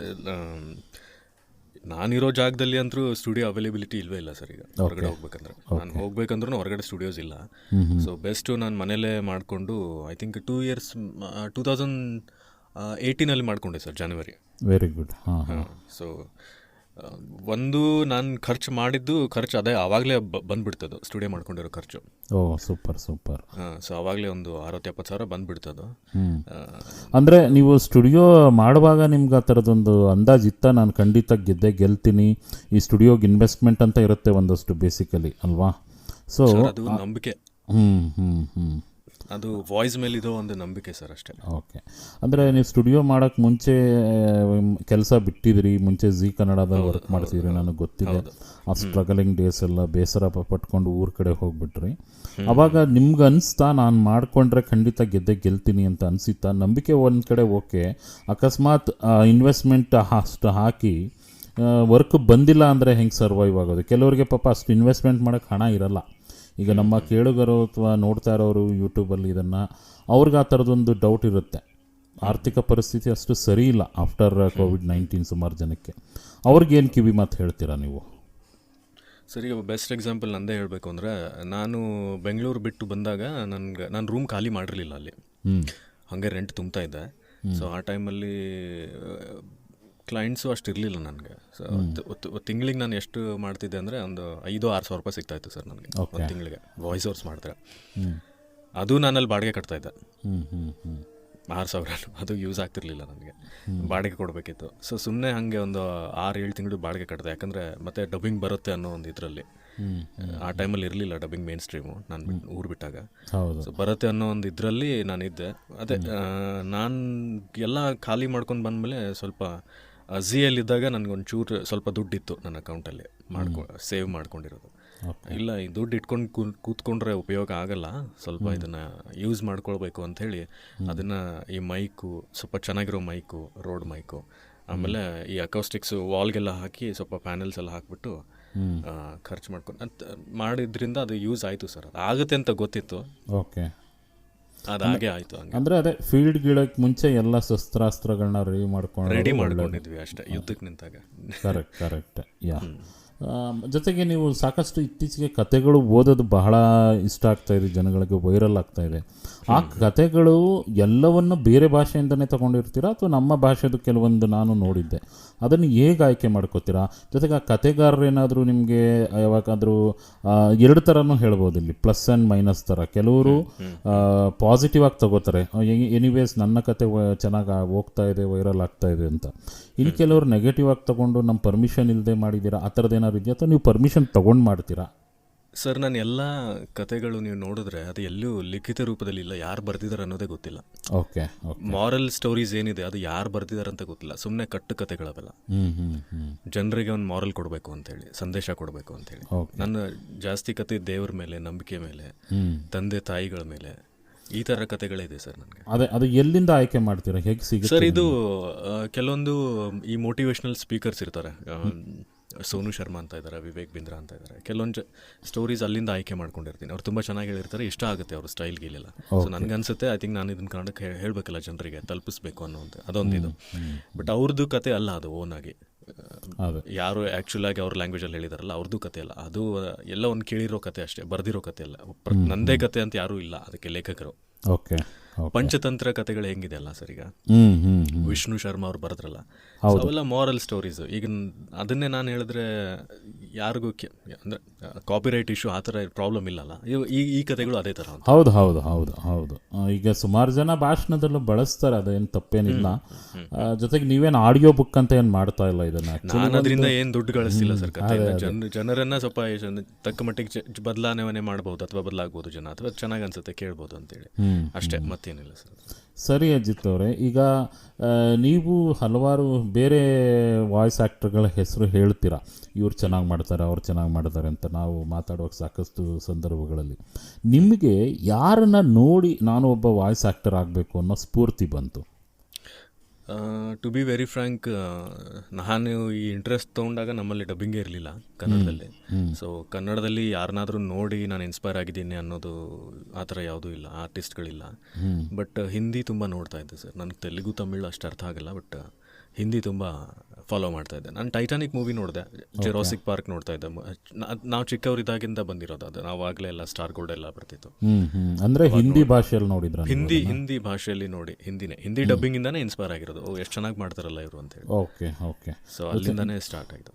ನಾನಿರೋ ಜಾಗದಲ್ಲಿ ಅಂತೂ ಸ್ಟುಡಿಯೋ ಅವೈಲೇಬಿಲಿಟಿ ಇಲ್ವೇ ಇಲ್ಲ ಸರ್. ಈಗ ಹೊರಗಡೆ ಹೋಗ್ಬೇಕಂದ್ರೆ, ನಾನು ಹೋಗ್ಬೇಕಂದ್ರೂ ಹೊರಗಡೆ ಸ್ಟುಡಿಯೋಸ್ ಇಲ್ಲ. ಸೊ ಬೆಸ್ಟು ನಾನು ಮನೇಲೇ ಮಾಡಿಕೊಂಡು, ಐ ಥಿಂಕ್ 2018 ಮಾಡ್ಕೊಂಡೆ ಸರ್, ಜನವರಿ. Very good. ಸೊ ಒಂದು ನಾನು ಖರ್ಚು ಅದೇ ಆವಾಗಲೇ ಬಂದುಬಿಡ್ತದು, ಸ್ಟುಡಿಯೋ ಮಾಡ್ಕೊಂಡಿರೋ ಖರ್ಚು. ಸೂಪರ್. ಸೊ ಆವಾಗಲೇ ಒಂದು 60-70 ಸಾವಿರ ಬಂದುಬಿಡ್ತದು. ಅಂದರೆ ನೀವು ಸ್ಟುಡಿಯೋ ಮಾಡುವಾಗ ನಿಮ್ಗೆ ಆ ಥರದೊಂದು ಅಂದಾಜಿತ್ತ, ನಾನು ಖಂಡಿತ ಗೆಲ್ತೀನಿ, ಈ ಸ್ಟುಡಿಯೋಗೆ ಇನ್ವೆಸ್ಟ್ಮೆಂಟ್ ಅಂತ ಇರುತ್ತೆ ಒಂದಷ್ಟು ಬೇಸಿಕಲಿ ಅಲ್ವಾ? ಸೊ ಅದು ನಂಬಿಕೆ, ಅದು ವಾಯ್ಸ್ ಮೇಲೆ ಇದೋ ಒಂದು ನಂಬಿಕೆ ಸರ್, ಅಷ್ಟೇ. ಓಕೆ. ಅಂದರೆ ನೀವು ಸ್ಟುಡಿಯೋ ಮಾಡೋಕ್ಕೆ ಮುಂಚೆ ಕೆಲಸ ಬಿಟ್ಟಿದ್ರಿ, ಮುಂಚೆ ಜಿ ಕನ್ನಡದಲ್ಲಿ ವರ್ಕ್ ಮಾಡ್ತಿದ್ರಿ, ನನಗೆ ಗೊತ್ತಿದೆ. ಆ ಸ್ಟ್ರಗಲಿಂಗ್ ಡೇಸ್ ಎಲ್ಲ ಬೇಸರ ಪಟ್ಕೊಂಡು ಊರ ಕಡೆ ಹೋಗ್ಬಿಟ್ರಿ. ಆವಾಗ ನಿಮ್ಗೆ ಅನಿಸ್ತಾ ನಾನು ಮಾಡಿಕೊಂಡ್ರೆ ಖಂಡಿತ ಗೆಲ್ತೀನಿ ಅಂತ ಅನಿಸುತ್ತಾ? ನಂಬಿಕೆ ಒಂದು ಕಡೆ ಓಕೆ, ಅಕಸ್ಮಾತ್ ಇನ್ವೆಸ್ಟ್ಮೆಂಟ್ ಅಷ್ಟು ಹಾಕಿ ವರ್ಕ್ ಬಂದಿಲ್ಲ ಅಂದರೆ ಹೆಂಗೆ ಸರ್ವೈವ್ ಆಗೋದು? ಕೆಲವರಿಗೆ ಪಾಪ ಅಷ್ಟು ಇನ್ವೆಸ್ಟ್ಮೆಂಟ್ ಮಾಡೋಕ್ಕೆ ಹಣ ಇರಲ್ಲ. ಈಗ ನಮ್ಮ ಕೇಳುಗರು ಅಥವಾ ನೋಡ್ತಾ ಇರೋರು ಯೂಟ್ಯೂಬಲ್ಲಿ ಇದನ್ನು, ಅವ್ರಿಗೆ ಆ ಥರದೊಂದು ಡೌಟ್ ಇರುತ್ತೆ, ಆರ್ಥಿಕ ಪರಿಸ್ಥಿತಿ ಅಷ್ಟು ಸರಿ ಇಲ್ಲ ಆಫ್ಟರ್ ಕೋವಿಡ್-19 ಸುಮಾರು ಜನಕ್ಕೆ. ಅವ್ರಿಗೇನು ಕಿವಿ ಮಾತು ಹೇಳ್ತೀರಾ ನೀವು? ಸರಿ, ಬೆಸ್ಟ್ ಎಕ್ಸಾಂಪಲ್ ನಂದೇ ಹೇಳಬೇಕು ಅಂದರೆ, ನಾನು ಬೆಂಗಳೂರು ಬಿಟ್ಟು ಬಂದಾಗ ನಾನು ರೂಮ್ ಖಾಲಿ ಮಾಡಿರಲಿಲ್ಲ ಅಲ್ಲಿ, ಹಾಗೆ ರೆಂಟ್ ತುಂಬ್ತಾ ಇದ್ದೆ. ಸೊ ಆ ಟೈಮಲ್ಲಿ ಕ್ಲೈಂಟ್ಸು ಅಷ್ಟು ಇರಲಿಲ್ಲ ನನಗೆ. ಸೊ ತಿಂಗಳಿಗೆ ನಾನು ಎಷ್ಟು ಮಾಡ್ತಿದ್ದೆ ಅಂದರೆ ಒಂದು 5,000-6,000 ರೂಪಾಯಿ ಸಿಗ್ತಾಯಿತ್ತು ಸರ್ ನನಗೆ ಒಂದು ತಿಂಗಳಿಗೆ, ವಾಯ್ಸ್ ಓವರ್ಸ್ ಮಾಡಿದ್ರೆ. ಅದು ನಾನಲ್ಲಿ ಬಾಡಿಗೆ ಕಟ್ತಾಯಿದ್ದೆ 6,000. ಅದು ಯೂಸ್ ಆಗ್ತಿರ್ಲಿಲ್ಲ ನನಗೆ, ಬಾಡಿಗೆ ಕೊಡಬೇಕಿತ್ತು. ಸೊ ಸುಮ್ಮನೆ ಹಾಗೆ ಒಂದು 6-7 ತಿಂಗಳು ಬಾಡಿಗೆ ಕಟ್ಟಿದೆ, ಯಾಕಂದರೆ ಮತ್ತೆ ಡಬ್ಬಿಂಗ್ ಬರುತ್ತೆ ಅನ್ನೋ ಒಂದು ಇದರಲ್ಲಿ. ಆ ಟೈಮಲ್ಲಿ ಇರಲಿಲ್ಲ ಡಬ್ಬಿಂಗ್ ಮೇನ್ ಸ್ಟ್ರೀಮು, ನಾನು ಊರು ಬಿಟ್ಟಾಗ. ಸೊ ಬರುತ್ತೆ ಅನ್ನೋ ಒಂದು ಇದರಲ್ಲಿ ನಾನಿದ್ದೆ. ಅದೇ ನಾನು ಎಲ್ಲ ಖಾಲಿ ಮಾಡ್ಕೊಂಡು ಬಂದಮೇಲೆ ಸ್ವಲ್ಪ ಝಿಯಲ್ಲಿದ್ದಾಗ ನನಗೊಂಚೂರು ಸ್ವಲ್ಪ ದುಡ್ಡಿತ್ತು ನನ್ನ ಅಕೌಂಟಲ್ಲಿ, ಸೇವ್ ಮಾಡ್ಕೊಂಡಿರೋದು. ಇಲ್ಲ, ಈ ದುಡ್ಡು ಇಟ್ಕೊಂಡು ಕೂತ್ಕೊಂಡ್ರೆ ಉಪಯೋಗ ಆಗಲ್ಲ, ಸ್ವಲ್ಪ ಇದನ್ನು ಯೂಸ್ ಮಾಡ್ಕೊಳ್ಬೇಕು ಅಂಥೇಳಿ ಅದನ್ನು ಈ ಮೈಕು, ಸ್ವಲ್ಪ ಚೆನ್ನಾಗಿರೋ ಮೈಕು, ರೋಡ್ ಮೈಕು, ಆಮೇಲೆ ಈ ಅಕೌಸ್ಟಿಕ್ಸು ವಾಲ್ಗೆಲ್ಲ ಹಾಕಿ ಸ್ವಲ್ಪ ಪ್ಯಾನೆಲ್ಸ್ ಎಲ್ಲ ಹಾಕಿಬಿಟ್ಟು ಖರ್ಚು ಮಾಡಿದ್ರಿಂದ ಅದು ಯೂಸ್ ಆಯಿತು ಸರ್. ಅದು ಆಗುತ್ತೆ ಅಂತ ಗೊತ್ತಿತ್ತು. ಓಕೆ, ಅದಾಗೆ ಆಯಿತು. ಅಂದರೆ ಅದೇ ಫೀಲ್ಡ್ ಗಿಡಕ್ಕೆ ಮುಂಚೆ ಎಲ್ಲ ಶಸ್ತ್ರಾಸ್ತ್ರಗಳನ್ನ ರೆಡಿ ಮಾಡ್ಕೊಂಡಿದ್ವಿ ಅಷ್ಟೇ, ಯುದ್ಧಕ್ಕೆ ನಿಂತಾಗ. ಕರೆಕ್ಟ್. ಯಾ, ಜೊತೆಗೆ ನೀವು ಸಾಕಷ್ಟು ಇತ್ತೀಚೆಗೆ ಕತೆಗಳು ಓದೋದು ಬಹಳ ಇಷ್ಟ ಆಗ್ತಾ ಇದೆ, ಜನಗಳಿಗೆ ವೈರಲ್ ಆಗ್ತಾ ಇದೆ. ಆ ಕತೆಗಳು ಎಲ್ಲವನ್ನು ಬೇರೆ ಭಾಷೆಯಿಂದನೇ ತಗೊಂಡಿರ್ತೀರಾ ಅಥವಾ ನಮ್ಮ ಭಾಷೆದು ಕೆಲವೊಂದು ನಾನು ನೋಡಿದ್ದೆ, ಅದನ್ನು ಹೇಗೆ ಆಯ್ಕೆ ಮಾಡ್ಕೋತೀರಾ? ಜೊತೆಗೆ ಆ ಕತೆಗಾರರು ಏನಾದರೂ ನಿಮಗೆ ಯಾವಾಗಾದರೂ ಎರಡು ಥರನೂ ಹೇಳ್ಬೋದು, ಇಲ್ಲಿ ಪ್ಲಸ್ ಆ್ಯಂಡ್ ಮೈನಸ್ ಥರ. ಕೆಲವರು ಪಾಸಿಟಿವ್ ಆಗಿ ತಗೋತಾರೆ, ಎನಿವೇಸ್ ನನ್ನ ಕತೆ ಚೆನ್ನಾಗಿ ಹೋಗ್ತಾ ಇದೆ, ವೈರಲ್ ಆಗ್ತಾ ಇದೆ ಅಂತ. ಇನ್ನು ಕೆಲವರು ನೆಗೆಟಿವ್ ಆಗಿ ತೊಗೊಂಡು ನಮ್ಮ ಪರ್ಮಿಷನ್ ಇಲ್ಲದೆ ಮಾಡಿದ್ದೀರಾ, ಆ ಥರದ್ದು ಏನಾದ್ರು ಇದೆಯಾ ಅಥವಾ ನೀವು ಪರ್ಮಿಷನ್ ತೊಗೊಂಡು ಮಾಡ್ತೀರಾ? ಸರ್, ನಾನು ಎಲ್ಲ ಕತೆಗಳು ನೀವು ನೋಡಿದ್ರೆ ಅದು ಎಲ್ಲೂ ಲಿಖಿತ ರೂಪದಲ್ಲಿ ಇಲ್ಲ, ಯಾರು ಬರ್ದಿದ್ದಾರೆ ಅನ್ನೋದೇ ಗೊತ್ತಿಲ್ಲ. ಓಕೆ, ಮಾರಲ್ ಸ್ಟೋರೀಸ್ ಏನಿದೆ ಅದು ಯಾರು ಬರ್ದಿದ್ದಾರೆ ಅಂತ ಗೊತ್ತಿಲ್ಲ, ಸುಮ್ಮನೆ ಕಟ್ಟು ಕತೆಗಳವೆಲ್ಲ. ಜನರಿಗೆ ಒಂದು ಮಾರಲ್ ಕೊಡಬೇಕು ಅಂತೇಳಿ, ಸಂದೇಶ ಕೊಡಬೇಕು ಅಂತೇಳಿ. ನನ್ನ ಜಾಸ್ತಿ ಕತೆ ದೇವ್ರ ಮೇಲೆ, ನಂಬಿಕೆ ಮೇಲೆ, ತಂದೆ ತಾಯಿಗಳ ಮೇಲೆ, ಈ ಥರ ಕತೆಗಳಿದೆ ಸರ್ ನನಗೆ. ಅದು ಎಲ್ಲಿಂದ ಆಯ್ಕೆ ಮಾಡ್ತೀರಾ, ಹೇಗೆ ಸಿಗುತ್ತೆ ಸರ್? ಇದು ಕೆಲವೊಂದು ಈ ಮೋಟಿವೇಶ್ನಲ್ ಸ್ಪೀಕರ್ಸ್ ಇರ್ತಾರೆ, ಸೋನು ಶರ್ಮಾ ಅಂತ ಇದ್ದಾರೆ, ವಿವೇಕ್ ಬಿಂದ್ರಾ ಅಂತ ಇದ್ದಾರೆ. ಕೆಲವೊಂದು ಸ್ಟೋರೀಸ್ ಅಲ್ಲಿಂದ ಆಯ್ಕೆ ಮಾಡ್ಕೊಂಡಿರ್ತೀನಿ. ಅವ್ರು ತುಂಬ ಚೆನ್ನಾಗಿ ಹೇಳಿರ್ತಾರೆ, ಇಷ್ಟ ಆಗುತ್ತೆ ಅವ್ರ ಸ್ಟೈಲ್ಗೆ ಇಲ್ಲೆಲ್ಲ. ಸೊ ನನಗನ್ಸುತ್ತೆ, ಐ ಥಿಂಕ್ ನಾನು ಇದನ್ನ ಕನ್ನಡಕ್ಕೆ ಹೇಳಬೇಕಲ್ಲ, ಜನರಿಗೆ ತಲುಪಿಸ್ಬೇಕು ಅನ್ನೋದು ಅದೊಂದು ಇದು. ಬಟ್ ಅವ್ರದ್ದು ಕತೆ ಅಲ್ಲ ಅದು, ಓನಾಗಿ ಯಾರು ಆ್ಯಕ್ಚುಲಾಗಿ ಅವ್ರ ಲ್ಯಾಂಗ್ವೇಜಲ್ಲಿ ಹೇಳಿದಾರಲ್ಲ ಅವ್ರದ್ದು ಕತೆ ಅಲ್ಲ ಅದು, ಎಲ್ಲ ಒಂದು ಕೇಳಿರೋ ಕತೆ ಅಷ್ಟೇ, ಬರ್ದಿರೋ ಕತೆ ಅಲ್ಲ. ನಂದೇ ಕತೆ ಅಂತ ಯಾರೂ ಇಲ್ಲ ಅದಕ್ಕೆ ಲೇಖಕರು. ಓಕೆ, ಪಂಚತಂತ್ರ ಕತೆಗಳು ಹೆಂಗಿದೆ ಅಲ್ಲ ಸರ್, ಈಗ ವಿಷ್ಣು ಶರ್ಮಾ ಅವ್ರು ಬರೆದ್ರಲ್ಲ, ಅವೆಲ್ಲ ಮಾರಲ್ ಸ್ಟೋರೀಸ್. ಈಗ ಅದನ್ನೇ ನಾನು ಹೇಳಿದ್ರೆ ಯಾರಿಗೂ ಅಂದರೆ ಕಾಪಿರೈಟ್ ಇಶ್ಯೂ ಆ ಥರ ಪ್ರಾಬ್ಲಮ್ ಇಲ್ಲಲ್ಲ. ಈ ಕತೆಗಳು ಅದೇ ಥರ. ಹೌದು ಹೌದು ಹೌದು ಹೌದು ಈಗ ಸುಮಾರು ಜನ ಭಾಷಣದಲ್ಲೂ ಬಳಸ್ತಾರೆ, ಅದೇನು ತಪ್ಪೇನಿಲ್ಲ. ಜೊತೆಗೆ ನೀವೇನು ಆಡಿಯೋ ಬುಕ್ ಅಂತ ಏನು ಮಾಡ್ತಾ ಇಲ್ಲ ಇದನ್ನ? ನಾನು ಅದರಿಂದ ಏನು ದುಡ್ಡು ಗಳಿಸ್ತಿಲ್ಲ ಸರ್. ಜನರನ್ನ ಸ್ವಲ್ಪ ತಕ್ಕ ಮಟ್ಟಿಗೆ ಬದಲಾವಣೆ ಮಾಡ್ಬೋದು ಅಥವಾ ಬದಲಾಗ್ಬೋದು ಜನ, ಅಥವಾ ಚೆನ್ನಾಗಿ ಅನ್ಸುತ್ತೆ ಕೇಳ್ಬೋದು ಅಂತೇಳಿ ಅಷ್ಟೇ, ಮತ್ತೇನಿಲ್ಲ ಸರ್. ಸರಿ ಅಜಿತ್ ಅವರೇ, ಈಗ ನೀವು ಹಲವಾರು ಬೇರೆ ವಾಯ್ಸ್ ಆ್ಯಕ್ಟರ್ಗಳ ಹೆಸರು ಹೇಳ್ತೀರಾ, ಇವ್ರು ಚೆನ್ನಾಗಿ ಮಾಡ್ತಾರೆ, ಅವ್ರು ಚೆನ್ನಾಗಿ ಮಾಡ್ತಾರೆ ಅಂತ ನಾವು ಮಾತಾಡುವಾಗ ಸಾಕಷ್ಟು ಸಂದರ್ಭಗಳಲ್ಲಿ. ನಿಮಗೆ ಯಾರನ್ನು ನೋಡಿ ನಾನು ಒಬ್ಬ ವಾಯ್ಸ್ ಆ್ಯಕ್ಟರ್ ಆಗಬೇಕು ಅನ್ನೋ ಸ್ಫೂರ್ತಿ ಬಂತು? ಟು ಬಿ ವೆರಿ ಫ್ರ್ಯಾಂಕ್, ನಾನು ಈ ಇಂಟ್ರೆಸ್ಟ್ ತೊಗೊಂಡಾಗ ನಮ್ಮಲ್ಲಿ ಡಬ್ಬಿಂಗೇ ಇರಲಿಲ್ಲ ಕನ್ನಡದಲ್ಲಿ. ಸೊ ಕನ್ನಡದಲ್ಲಿ ಯಾರನ್ನಾದ್ರೂ ನೋಡಿ ನಾನು ಇನ್ಸ್ಪೈರ್ ಆಗಿದ್ದೀನಿ ಅನ್ನೋದು ಆ ಥರ ಯಾವುದೂ ಇಲ್ಲ, ಆರ್ಟಿಸ್ಟ್ಗಳಿಲ್ಲ. ಬಟ್ ಹಿಂದಿ ತುಂಬ ನೋಡ್ತಾ ಇದ್ದೆ ಸರ್. ನನಗೆ ತೆಲುಗು ತಮಿಳು ಅಷ್ಟು ಅರ್ಥ ಆಗಲ್ಲ, ಬಟ್ ಹಿಂದಿ ತುಂಬ ಫಾಲೋ ಮಾಡ್ತಾ ಇದ್ದೆ. ನಾನು ಟೈಟಾನಿಕ್ ಮೂವಿ ನೋಡಿದೆ, ಜೆರಾಸಿಕ್ ಪಾರ್ಕ್ ನೋಡ್ತಾ ಇದ್ದೆ. ನಾವು ಚಿಕ್ಕವರಿದ್ದಾಗಿಂದ ಬಂದಿರೋದು ಅದು, ನಾವು ಆಗಲೇ ಎಲ್ಲ ಸ್ಟಾರ್ ಗೋಲ್ಡ್ ಎಲ್ಲ ಬರ್ತಿತ್ತು. ಅಂದರೆ ಹಿಂದಿ ಭಾಷೆಯಲ್ಲಿ ನೋಡಿದ್ರೆ? ಹಿಂದಿ ಭಾಷೆಯಲ್ಲಿ ನೋಡಿ, ಹಿಂದಿ ಡಬ್ಬಿಂಗಿಂದಾನೇ ಇನ್ಸ್ಪೈರ್ ಆಗಿರೋದು. ಎಷ್ಟು ಚೆನ್ನಾಗಿ ಮಾಡ್ತಾರಲ್ಲ ಇವರು ಅಂತೇಳಿ. Okay okay. ಸೊ ಅಲ್ಲಿಂದಾನೇ ಸ್ಟಾರ್ಟ್ ಆಯಿತು.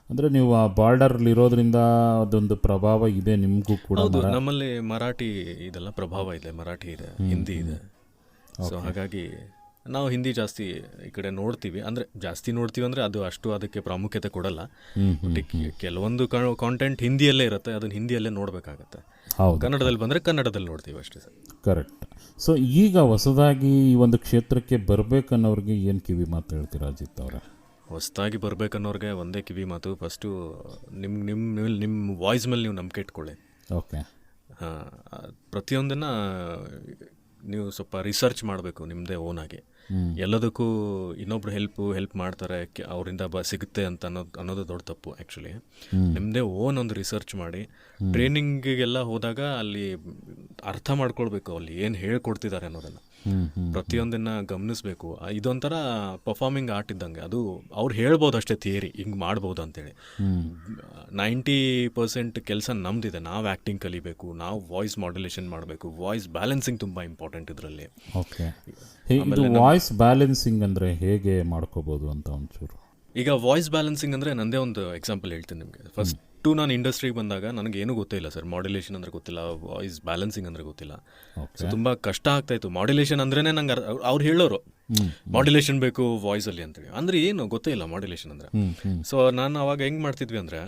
ಅಂದರೆ ನೀವು ಆ ಬಾರ್ಡರ್ಲಿ ಇರೋದ್ರಿಂದ ಅದೊಂದು ಪ್ರಭಾವ ಇದೆ ನಿಮಗೂ ಕೂಡ? ಹೌದು, ನಮ್ಮಲ್ಲಿ ಮರಾಠಿ ಇದೆಲ್ಲ ಪ್ರಭಾವ ಇದೆ, ಮರಾಠಿ ಇದೆ, ಹಿಂದಿ ಇದೆ. ಸೊ ಹಾಗಾಗಿ ನಾವು ಹಿಂದಿ ಜಾಸ್ತಿ ಈ ಕಡೆ ನೋಡ್ತೀವಿ. ಅಂದರೆ ಜಾಸ್ತಿ ನೋಡ್ತೀವಿ ಅಂದರೆ ಅದು ಅಷ್ಟು ಅದಕ್ಕೆ ಪ್ರಾಮುಖ್ಯತೆ ಕೊಡಲ್ಲ. ಕೆಲವೊಂದು ಕಾಂಟೆಂಟ್ ಹಿಂದಿಯಲ್ಲೇ ಇರುತ್ತೆ, ಅದನ್ನು ಹಿಂದಿಯಲ್ಲೇ ನೋಡಬೇಕಾಗತ್ತೆ. ಕನ್ನಡದಲ್ಲಿ ಬಂದರೆ ಕನ್ನಡದಲ್ಲಿ ನೋಡ್ತೀವಿ ಅಷ್ಟೇ ಸರ್. ಕರೆಕ್ಟ್. ಸೊ ಈಗ ಹೊಸದಾಗಿ ಈ ಒಂದು ಕ್ಷೇತ್ರಕ್ಕೆ ಬರಬೇಕನ್ನೋರಿಗೆ ಏನು ಕಿವಿ ಮಾತು ಹೇಳ್ತೀರಾ ಅಜಿತ್ ಅವರೇ? ಹೊಸದಾಗಿ ಬರಬೇಕನ್ನೋರಿಗೆ ಒಂದೇ ಕಿವಿ ಮಾತು, ಫಸ್ಟು ನಿಮ್ಮ ವಾಯ್ಸ್ ಮೇಲೆ ನೀವು ನಂಬಿಕೆ ಇಟ್ಕೊಳ್ಳಿ. ಓಕೆ. ಪ್ರತಿಯೊಂದನ್ನು ನೀವು ಸ್ವಲ್ಪ ರಿಸರ್ಚ್ ಮಾಡಬೇಕು ನಿಮ್ಮದೇ ಓನಾಗಿ. ಎಲ್ಲದಕ್ಕೂ ಇನ್ನೊಬ್ರು ಹೆಲ್ಪ್ ಮಾಡ್ತಾರೆ, ಅವರಿಂದ ಸಿಗುತ್ತೆ ಅಂತ ಅನ್ನೋದು ದೊಡ್ಡ ತಪ್ಪು ಆ್ಯಕ್ಚುಲಿ. ನಿಮ್ಮದೇ ಓನ್ ಒಂದು ರಿಸರ್ಚ್ ಮಾಡಿ, ಟ್ರೈನಿಂಗಿಗೆಲ್ಲ ಹೋದಾಗ ಅಲ್ಲಿ ಅರ್ಥ ಮಾಡ್ಕೊಳ್ಬೇಕು ಅಲ್ಲಿ ಏನು ಹೇಳ್ಕೊಡ್ತಿದ್ದಾರೆ ಅನ್ನೋದನ್ನು. ಪ್ರತಿಯೊಂದನ್ನು ಗಮನಿಸಬೇಕು. ಇದೊಂಥರ ಪರ್ಫಾರ್ಮಿಂಗ್ ಆರ್ಟ್ ಇದ್ದಂಗೆ. ಅದು ಅವ್ರು ಹೇಳ್ಬೋದು ಅಷ್ಟೇ ಥಿಯರಿ, ಹಿಂಗೆ ಮಾಡ್ಬೋದು ಅಂತೇಳಿ. 90% ಕೆಲಸ ನಮ್ದಿದೆ. ನಾವು ಆ್ಯಕ್ಟಿಂಗ್ ಕಲಿಬೇಕು, ನಾವು ವಾಯ್ಸ್ ಮಾಡ್ಯುಲೇಷನ್ ಮಾಡಬೇಕು, ವಾಯ್ಸ್ ಬ್ಯಾಲೆನ್ಸಿಂಗ್ ತುಂಬ ಇಂಪಾರ್ಟೆಂಟ್ ಇದರಲ್ಲಿ. ಓಕೆ. ವಾಯ್ಸ್ ಬ್ಯಾಲೆನ್ಸಿಂಗ್ ಅಂದರೆ ಹೇಗೆ ಮಾಡ್ಕೋಬೋದು ಅಂತ ಒಂಚೂರು? ಈಗ ವಾಯ್ಸ್ ಬ್ಯಾಲೆನ್ಸಿಂಗ್ ಅಂದರೆ ನಂದೇ ಒಂದು ಎಕ್ಸಾಂಪಲ್ ಹೇಳ್ತೀನಿ ನಿಮಗೆ. ಫಸ್ಟು ನಾನು ಇಂಡಸ್ಟ್ರಿಗೆ ಬಂದಾಗ ನನಗೇನು ಗೊತ್ತಿಲ್ಲ ಸರ್. ಮಾಡ್ಯುಲೇಷನ್ ಅಂದರೆ ಗೊತ್ತಿಲ್ಲ, ವಾಯ್ಸ್ ಬ್ಯಾಲೆನ್ಸಿಂಗ್ ಅಂದರೆ ಗೊತ್ತಿಲ್ಲ. ಸೊ ತುಂಬ ಕಷ್ಟ ಆಗ್ತಾಯಿತ್ತು. ಮಾಡ್ಯುಲೇಷನ್ ಅಂದ್ರೇ ನಂಗೆ ಅವ್ರು ಹೇಳೋರು ಮಾಡ್ಯುಲೇಷನ್ ಬೇಕು ವಾಯ್ಸಲ್ಲಿ ಅಂತೇಳಿ. ಅಂದರೆ ಏನು ಗೊತ್ತೇ ಇಲ್ಲ ಮಾಡ್ಯುಲೇಷನ್ ಅಂದರೆ. ಸೊ ನಾನು ಅವಾಗ ಹೆಂಗೆ ಮಾಡ್ತಿದ್ವಿ ಅಂದರೆ,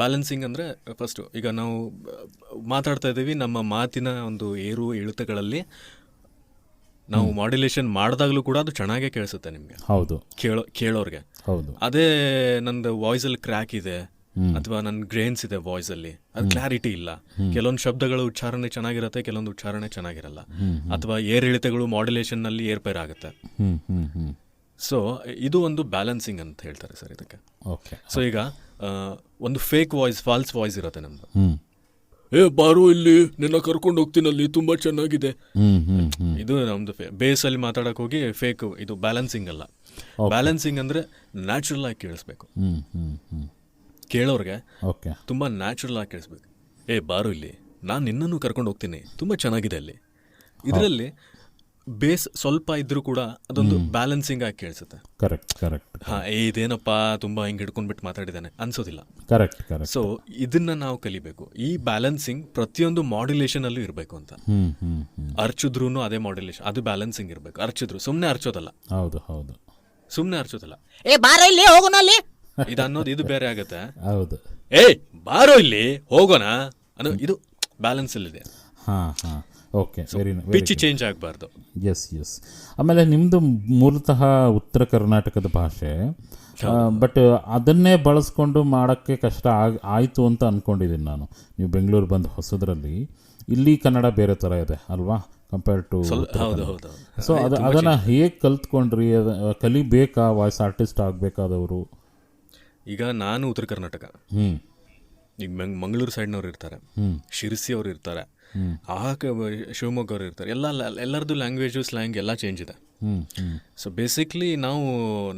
ಬ್ಯಾಲೆನ್ಸಿಂಗ್ ಅಂದರೆ ಫಸ್ಟು ಈಗ ನಾವು ಮಾತಾಡ್ತಾ ಇದ್ದೀವಿ, ನಮ್ಮ ಮಾತಿನ ಒಂದು ಏರು ಇಳಿತಗಳಲ್ಲಿ ನಾವು ಮಾಡ್ಯುಲೇಷನ್ ಮಾಡಿದಾಗಲೂ ಕೂಡ ಅದು ಚೆನ್ನಾಗೇ ಕೇಳಿಸುತ್ತೆ ನಿಮಗೆ. ಹೌದು, ಕೇಳೋರಿಗೆ. ಹೌದು. ಅದೇ ನಂದು ವಾಯ್ಸಲ್ಲಿ ಕ್ರ್ಯಾಕ್ ಇದೆ ಅಥವಾ ನನ್ನ ಗ್ರೇನ್ಸ್ ಇದೆ ವಾಯ್ಸಲ್ಲಿ, ಅದು ಕ್ಲಾರಿಟಿ ಇಲ್ಲ. ಕೆಲವೊಂದು ಶಬ್ದಗಳು ಉಚ್ಚಾರಣೆ ಚೆನ್ನಾಗಿರುತ್ತೆ, ಕೆಲವೊಂದು ಉಚ್ಚಾರಣೆ ಚೆನ್ನಾಗಿರಲ್ಲ. ಅಥವಾ ಏರಿಳಿತಗಳು ಮಾಡ್ಯುಲೇಷನ್ನಲ್ಲಿ ಏರ್ಪೇರ್ ಆಗುತ್ತೆ. ಸೊ ಇದು ಒಂದು ಬ್ಯಾಲೆನ್ಸಿಂಗ್ ಅಂತ ಹೇಳ್ತಾರೆ ಸರ್ ಇದಕ್ಕೆ. ಸೊ ಈಗ ಒಂದು ಫೇಕ್ ವಾಯ್ಸ್, ಫಾಲ್ಸ್ ವಾಯ್ಸ್ ಇರುತ್ತೆ ನಮ್ಮದು. ಬಾರು ಇಲ್ಲಿ ನಿನ್ನ ಕರ್ಕೊಂಡು ಹೋಗ್ತೀನಲ್ಲಿ ತುಂಬಾ ಚೆನ್ನಾಗಿದೆ. ಹ್ಮ್ ಹ್ಮ್ ಹ್ಮ್ ಇದು ನಮ್ದು ಬೇಸಲ್ಲಿ ಮಾತಾಡಕ್ ಹೋಗಿ ಫೇಕ್. ಇದು ಬ್ಯಾಲೆನ್ಸಿಂಗ್ ಅಲ್ಲ. ಬ್ಯಾಲೆನ್ಸಿಂಗ್ ಅಂದ್ರೆ ನ್ಯಾಚುರಲ್ ಆಗಿ ಕೇಳಿಸ್ಬೇಕು. ಹ್ಮ್ ಹ್ಮ್ ಹ್ಮ್ ಕೇಳೋರ್ಗೆ ಓಕೆ ತುಂಬಾ ನ್ಯಾಚುರಲ್ ಆಗಿ ಕೇಳಿಸ್ಬೇಕು. ಬಾರು ಇಲ್ಲಿ, ನಾನು ನಿನ್ನನ್ನು ಕರ್ಕೊಂಡು ಹೋಗ್ತೀನಿ, ತುಂಬಾ ಚೆನ್ನಾಗಿದೆ ಅಲ್ಲಿ. ಇದರಲ್ಲಿ ಬೇಸ್ ಸ್ವಲ್ಪ ಇದ್ರೂ ಕೂಡ ಅದೊಂದು ಬ್ಯಾಲೆನ್ಸಿಂಗ್ ಆಗಿ ಕೇಳಿಸುತ್ತೆ. ಕರೆಕ್ಟ್ ಕರೆಕ್ಟ್ ಇದೇನಪ್ಪ ತುಂಬಾ ಹಿಂಗೆ ಹಿಡ್ಕೊಂಡ್ಬಿಟ್ಟು ಮಾತಾಡಿದ್ದಾನೆ ಅನ್ಸೋದಿಲ್ಲ. Correct correct. ಸೊ ಇದನ್ನ ನಾವು ಕಲಿಬೇಕು. ಈ ಬ್ಯಾಲೆನ್ಸಿಂಗ್ ಪ್ರತಿಯೊಂದು ಮಾಡ್ಯುಲೇಷನ್ ಅಲ್ಲೂ ಇರಬೇಕು ಅಂತ. ಹ್ಮ್ ಹ್ಮ್ ಹ್ಮ್ ಅರ್ಚಿದ್ರು ಅದೇ ಮಾಡ್ಯುಲೇಷನ್, ಅದು ಬ್ಯಾಲೆನ್ಸಿಂಗ್ ಇರಬೇಕು. ಅರ್ಚಿದ್ರು ಸುಮ್ಮನೆ ಅರ್ಚೋದಲ್ಲ, ಹೌದು ಹೌದು ಸುಮ್ಮನೆ ಅರ್ಚೋದಲ್ಲ. ಬಾರ ಇಲ್ಲಿ ಹೋಗೋಣ ಅಲ್ಲಿ. ಇದು ಅನ್ನೋದು ಇದು ಬೇರೆ ಆಗತ್ತೆ. ಹೌದು. ಬಾರೋ ಇಲ್ಲಿ ಹೋಗೋಣ ಅನ್ನೋ ಇದು ಬ್ಯಾಲೆನ್ಸ್ ಅಲ್ಲಿದೆ. ಹಾಂ ಹಾಂ ಓಕೆ ವೆರಿ ಪಿಚ್ ಚೇಂಜ್ ಆಗಬಾರ್ದು. Yes yes. ಆಮೇಲೆ ನಿಮ್ಮದು ಮೂಲತಃ ಉತ್ತರ ಕರ್ನಾಟಕದ ಭಾಷೆ, ಬಟ್ ಅದನ್ನೇ ಬಳಸ್ಕೊಂಡು ಮಾಡೋಕ್ಕೆ ಕಷ್ಟ ಆಯಿತು ಅಂತ ಅಂದ್ಕೊಂಡಿದ್ದೀನಿ ನಾನು. ನೀವು ಬೆಂಗಳೂರು ಬಂದು ಹೊಸದ್ರಲ್ಲಿ ಇಲ್ಲಿ ಕನ್ನಡ ಬೇರೆ ಥರ ಇದೆ ಅಲ್ವಾ ಕಂಪೇರ್ ಟು. ಹೌದು ಹೌದು. ಸೊ ಅದನ್ನು ಹೇಗೆ ಕಲ್ತ್ಕೊಂಡ್ರಿ? ಕಲಿಬೇಕಾ ವಾಯ್ಸ್ ಆರ್ಟಿಸ್ಟ್ ಆಗಬೇಕಾದವರು? ಈಗ ನಾನು ಉತ್ತರ ಕರ್ನಾಟಕ, ಈಗ ಮಂಗಳೂರು ಸೈಡ್ನವ್ರು ಇರ್ತಾರೆ, ಶಿರಸಿ ಅವ್ರು ಇರ್ತಾರೆ, ಶಿವಮೊಗ್ಗ ಅವ್ರು ಇರ್ತಾರೆ. ಎಲ್ಲರದ್ದು ಲ್ಯಾಂಗ್ವೇಜು ಸ್ಲ್ಯಾಂಗ್ ಎಲ್ಲ ಚೇಂಜ್ ಇದೆ. ಸೊ ಬೇಸಿಕ್ಲಿ ನಾವು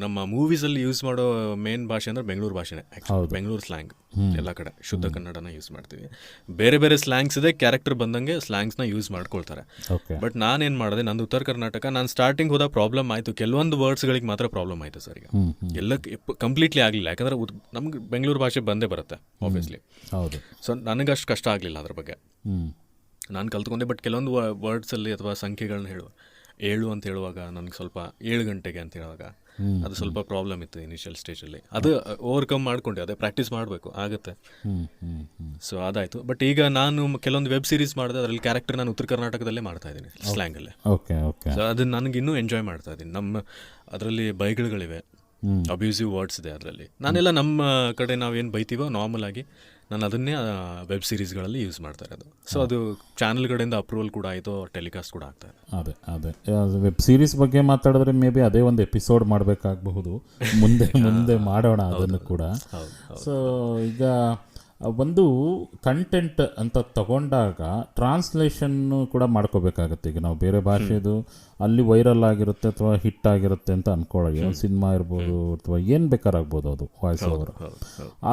ನಮ್ಮ ಮೂವೀಸಲ್ಲಿ ಯೂಸ್ ಮಾಡೋ ಮೇನ್ ಭಾಷೆ ಅಂದರೆ ಬೆಂಗಳೂರು ಭಾಷೆನೇ. ಬೆಂಗಳೂರು ಸ್ಲ್ಯಾಂಗ್ ಎಲ್ಲ ಕಡೆ ಶುದ್ಧ ಕನ್ನಡನ ಯೂಸ್ ಮಾಡ್ತೀವಿ. ಬೇರೆ ಬೇರೆ ಸ್ಲ್ಯಾಂಗ್ಸ್ ಇದೆ, ಕ್ಯಾರೆಕ್ಟರ್ ಬಂದಂಗೆ ಸ್ಲ್ಯಾಂಗ್ಸ್ನ ಯೂಸ್ ಮಾಡ್ಕೊಳ್ತಾರೆ. ಬಟ್ ನಾನೇನು ಮಾಡಿದೆ, ನಂದು ಉತ್ತರ ಕರ್ನಾಟಕ, ನಾನು ಸ್ಟಾರ್ಟಿಂಗ್ ಹೋದಾಗ ಪ್ರಾಬ್ಲಮ್ ಆಯಿತು. ಕೆಲವೊಂದು ವರ್ಡ್ಸ್ಗಳಿಗೆ ಮಾತ್ರ ಪ್ರಾಬ್ಲಮ್ ಆಯಿತು ಸರ್. ಈಗ ಎಲ್ಲ ಕಂಪ್ಲೀಟ್ಲಿ ಆಗಲಿಲ್ಲ, ಯಾಕಂದರೆ ನಮ್ಗೆ ಬೆಂಗಳೂರು ಭಾಷೆ ಬಂದೇ ಬರುತ್ತೆ ಆಬ್ವಿಯಸ್ಲಿ. ಹೌದು. ಸೊ ನನಗಷ್ಟು ಕಷ್ಟ ಆಗಲಿಲ್ಲ ಅದ್ರ ಬಗ್ಗೆ. ನಾನು ಕಲ್ತ್ಕೊಂಡೆ. ಬಟ್ ಕೆಲವೊಂದು ವರ್ಡ್ಸಲ್ಲಿ ಅಥವಾ ಸಂಖ್ಯೆಗಳನ್ನ ಏಳು ಅಂತ ಹೇಳುವಾಗ ನನಗೆ ಸ್ವಲ್ಪ 7 ಗಂಟೆಗೆ ಅಂತ ಹೇಳುವಾಗ ಅದು ಸ್ವಲ್ಪ ಪ್ರಾಬ್ಲಮ್ ಇತ್ತು ಇನಿಷಿಯಲ್ ಸ್ಟೇಜಲ್ಲಿ. ಅದು ಓವರ್ಕಮ್ ಮಾಡ್ಕೊಂಡೆ, ಅದೇ ಪ್ರಾಕ್ಟೀಸ್ ಮಾಡಬೇಕು, ಆಗುತ್ತೆ. ಸೊ ಅದಾಯಿತು. ಬಟ್ ಈಗ ನಾನು ಕೆಲವೊಂದು ವೆಬ್ ಸೀರೀಸ್ ಮಾಡಿದೆ, ಅದರಲ್ಲಿ ಕ್ಯಾರೆಕ್ಟರ್ ನಾನು ಉತ್ತರ ಕರ್ನಾಟಕದಲ್ಲೇ ಮಾಡ್ತಾ ಇದ್ದೀನಿ, ಸ್ಲ್ಯಾಂಗಲ್ಲೇ. ಸೊ ಅದನ್ನು ನನಗೆ ಇನ್ನೂ ಎಂಜಾಯ್ ಮಾಡ್ತಾ ಇದ್ದೀನಿ. ನಮ್ಮ ಅದರಲ್ಲಿ ಬೈಗಳಿವೆ, ಅಬ್ಯೂಸಿವ್ ವರ್ಡ್ಸ್ ಇದೆ ಅದರಲ್ಲಿ. ನಾನೆಲ್ಲ ನಮ್ಮ ಕಡೆ ನಾವೇನು ಬೈತೀವೋ ನಾರ್ಮಲ್ ಆಗಿ ನಾನು ಅದನ್ನೇ ವೆಬ್ ಸೀರೀಸ್ಗಳಲ್ಲಿ ಯೂಸ್ ಮಾಡ್ತಾ ಇರೋದು. ಸೊ ಅದು ಚಾನಲ್ ಕಡೆಯಿಂದ ಅಪ್ರೂವಲ್ ಕೂಡ ಆಯಿತು, ಟೆಲಿಕಾಸ್ಟ್ ಕೂಡ ಆಗ್ತಾ ಇದೆ. ಅದೇ ವೆಬ್ ಸೀರೀಸ್ ಬಗ್ಗೆ ಮಾತಾಡಿದ್ರೆ ಮೇ ಬಿ ಅದೇ ಒಂದು ಎಪಿಸೋಡ್ ಮಾಡಬೇಕಾಗಬಹುದು. ಮುಂದೆ ಮಾಡೋಣ ಅದನ್ನು ಕೂಡ. ಸೊ ಈಗ ಒಂದು ಕಂಟೆಂಟ್ ಅಂತ ತಗೊಂಡಾಗ ಟ್ರಾನ್ಸ್ಲೇಷನ್ನು ಕೂಡ ಮಾಡ್ಕೋಬೇಕಾಗತ್ತೆ. ಈಗ ನಾವು ಬೇರೆ ಭಾಷೆದು ಅಲ್ಲಿ ವೈರಲ್ ಆಗಿರುತ್ತೆ ಅಥವಾ ಹಿಟ್ ಆಗಿರುತ್ತೆ ಅಂತ ಅಂದ್ಕೊಳ್ಳಿ, ಸಿನಿಮಾ ಇರ್ಬೋದು ಅಥವಾ ಏನು ಬೇಕಾರಾಗ್ಬೋದು, ಅದು ವಾಯ್ಸ್ ಓವರ್.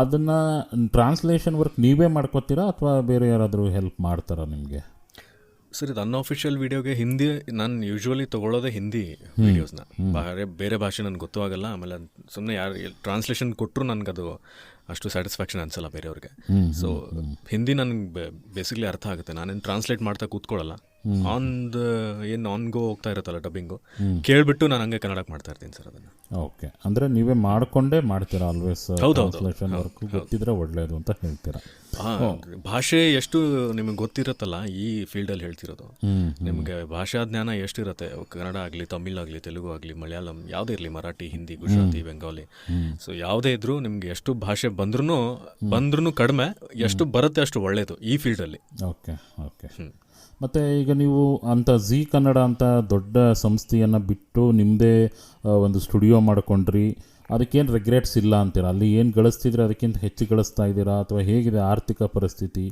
ಅದನ್ನು ಟ್ರಾನ್ಸ್ಲೇಷನ್ ವರ್ಕ್ ನೀವೇ ಮಾಡ್ಕೋತೀರಾ ಅಥವಾ ಬೇರೆ ಯಾರಾದರೂ ಹೆಲ್ಪ್ ಮಾಡ್ತಾರಾ ನಿಮಗೆ? ಸರ್, ಇದು ಅನ್ಅಫಿಷಿಯಲ್ ವೀಡಿಯೋಗೆ ಹಿಂದಿ ನಾನು ಯೂಶ್ವಲಿ ತೊಗೊಳ್ಳೋದೇ ಹಿಂದಿ ವೀಡಿಯೋಸ್ನ. ಬೇರೆ ಭಾಷೆ ನನಗೆ ಗೊತ್ತೂ ಆಗಲ್ಲ. ಆಮೇಲೆ ಸುಮ್ಮನೆ ಯಾರು ಟ್ರಾನ್ಸ್ಲೇಷನ್ ಕೊಟ್ಟರು ನನಗದು ಅಷ್ಟು ಸ್ಯಾಟಿಸ್ಫ್ಯಾಕ್ಷನ್ ಅನಿಸಲ್ಲ ಬೇರೆಯವ್ರಿಗೆ. ಸೊ ಹಿಂದಿ ನನಗೆ ಬೇಸಿಕ್ಲಿ ಅರ್ಥ ಆಗುತ್ತೆ. ನಾನೇನು ಟ್ರಾನ್ಸ್ಲೇಟ್ ಮಾಡ್ತಾ ಕೂತ್ಕೊಳ್ಳಲ್ಲ. ಆನ್ ಗೋ ಹೋಗ್ತಾ ಇರುತ್ತಲ್ಲ ಡಬ್ಬಿಂಗು, ಕೇಳಿಬಿಟ್ಟು ನಾನು ಹಂಗೆ ಕನ್ನಡಕ್ಕೆ ಮಾಡ್ತಾ ಇರ್ತೀನಿ ಸರ್ ಅದನ್ನು. ಓಕೆ, ಅಂದರೆ ನೀವೇ ಮಾಡಿಕೊಂಡೇ ಮಾಡ್ತೀರಾ ಆಲ್ವೇಸ್? ಟ್ರಾನ್ಸ್ಲೇಷನ್ ವರ್ಕ್ ಗೊತ್ತಿದ್ರೆ ಒಳ್ಳೆಯದು ಅಂತ ಹೇಳ್ತೀರಾ? ಭಾಷೆ ಎಷ್ಟು ನಿಮಗೆ ಗೊತ್ತಿರುತ್ತಲ್ಲ, ಈ ಫೀಲ್ಡಲ್ಲಿ ಹೇಳ್ತಿರೋದು, ನಿಮಗೆ ಭಾಷಾ ಜ್ಞಾನ ಎಷ್ಟಿರುತ್ತೆ, ಕನ್ನಡ ಆಗಲಿ, ತಮಿಳ್ ಆಗಲಿ, ತೆಲುಗು ಆಗಲಿ, ಮಲಯಾಳಂ ಯಾವುದೇ ಇರಲಿ, ಮರಾಠಿ, ಹಿಂದಿ, ಗುಜರಾತಿ, ಬೆಂಗಾಲಿ, ಸೊ ಯಾವುದೇ ಇದ್ರೂ ನಿಮ್ಗೆ ಎಷ್ಟು ಭಾಷೆ ಬಂದ್ರೂ ಕಡಿಮೆ, ಎಷ್ಟು ಬರುತ್ತೆ ಅಷ್ಟು ಒಳ್ಳೆಯದು ಈ ಫೀಲ್ಡಲ್ಲಿ. Okay okay. ಮತ್ತು ಈಗ ನೀವು ಅಂಥ ಝೀ ಕನ್ನಡ ಅಂತ ದೊಡ್ಡ ಸಂಸ್ಥೆಯನ್ನು ಬಿಟ್ಟು ನಿಮ್ಮದೇ ಒಂದು ಸ್ಟುಡಿಯೋ ಮಾಡ್ಕೊಂಡ್ರಿ, ಅದಕ್ಕೇನು ರಿಗ್ರೆಟ್ಸ್ ಇಲ್ಲ ಅಂತೀರಾ? ಅಲ್ಲಿ ಏನು ಗಳಿಸ್ತಿದ್ರೆ ಅದಕ್ಕಿಂತ ಹೆಚ್ಚು ಗಳಿಸ್ತಾ ಇದ್ದೀರಾ ಅಥವಾ ಹೇಗಿದೆ ಆರ್ಥಿಕ ಪರಿಸ್ಥಿತಿ?